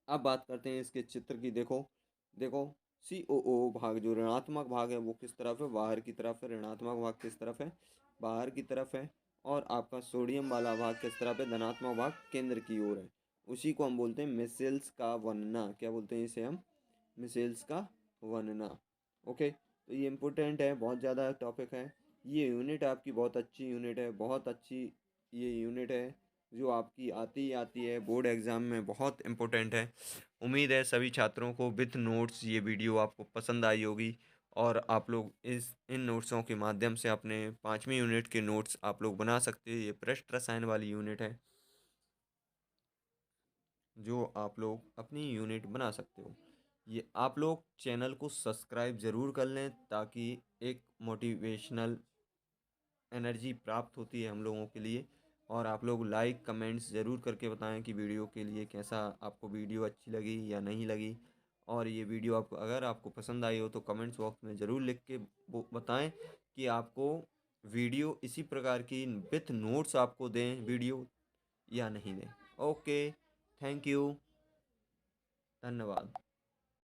अब बात करते हैं इसके चित्र की। देखो देखो COO भाग जो ऋणात्मक भाग है वो किस तरफ है, बाहर की तरफ है। ऋणात्मक भाग किस तरफ है, बाहर की तरफ है। और आपका सोडियम वाला भाग किस तरफ है, धनात्मक भाग केंद्र की ओर है। उसी को हम बोलते हैं मिसेल्स का वर्णना। क्या बोलते हैं इसे हम, मिसेल्स का वर्णना। ओके, तो ये इम्पोर्टेंट है, बहुत ज़्यादा टॉपिक है। ये यूनिट आपकी बहुत अच्छी यूनिट है, बहुत अच्छी ये यूनिट है जो आपकी आती है बोर्ड एग्ज़ाम में, बहुत इम्पोर्टेंट है। उम्मीद है सभी छात्रों को विथ नोट्स ये वीडियो आपको पसंद आई होगी और आप लोग इन नोट्सों के माध्यम से अपने 5वीं यूनिट के नोट्स आप लोग बना सकते हो। ये पृष्ठ रसायन वाली यूनिट है जो आप लोग अपनी यूनिट बना सकते हो। ये आप लोग चैनल को सब्सक्राइब ज़रूर कर लें, ताकि एक मोटिवेशनल एनर्जी प्राप्त होती है हम लोगों के लिए। और आप लोग लाइक कमेंट्स ज़रूर करके बताएं कि वीडियो के लिए कैसा, आपको वीडियो अच्छी लगी या नहीं लगी। और ये वीडियो आपको, अगर आपको पसंद आई हो तो कमेंट्स बॉक्स में ज़रूर लिख के वो बताएं कि आपको वीडियो इसी प्रकार की विथ नोट्स आपको दें वीडियो या नहीं दें। ओके, थैंक यू, धन्यवाद।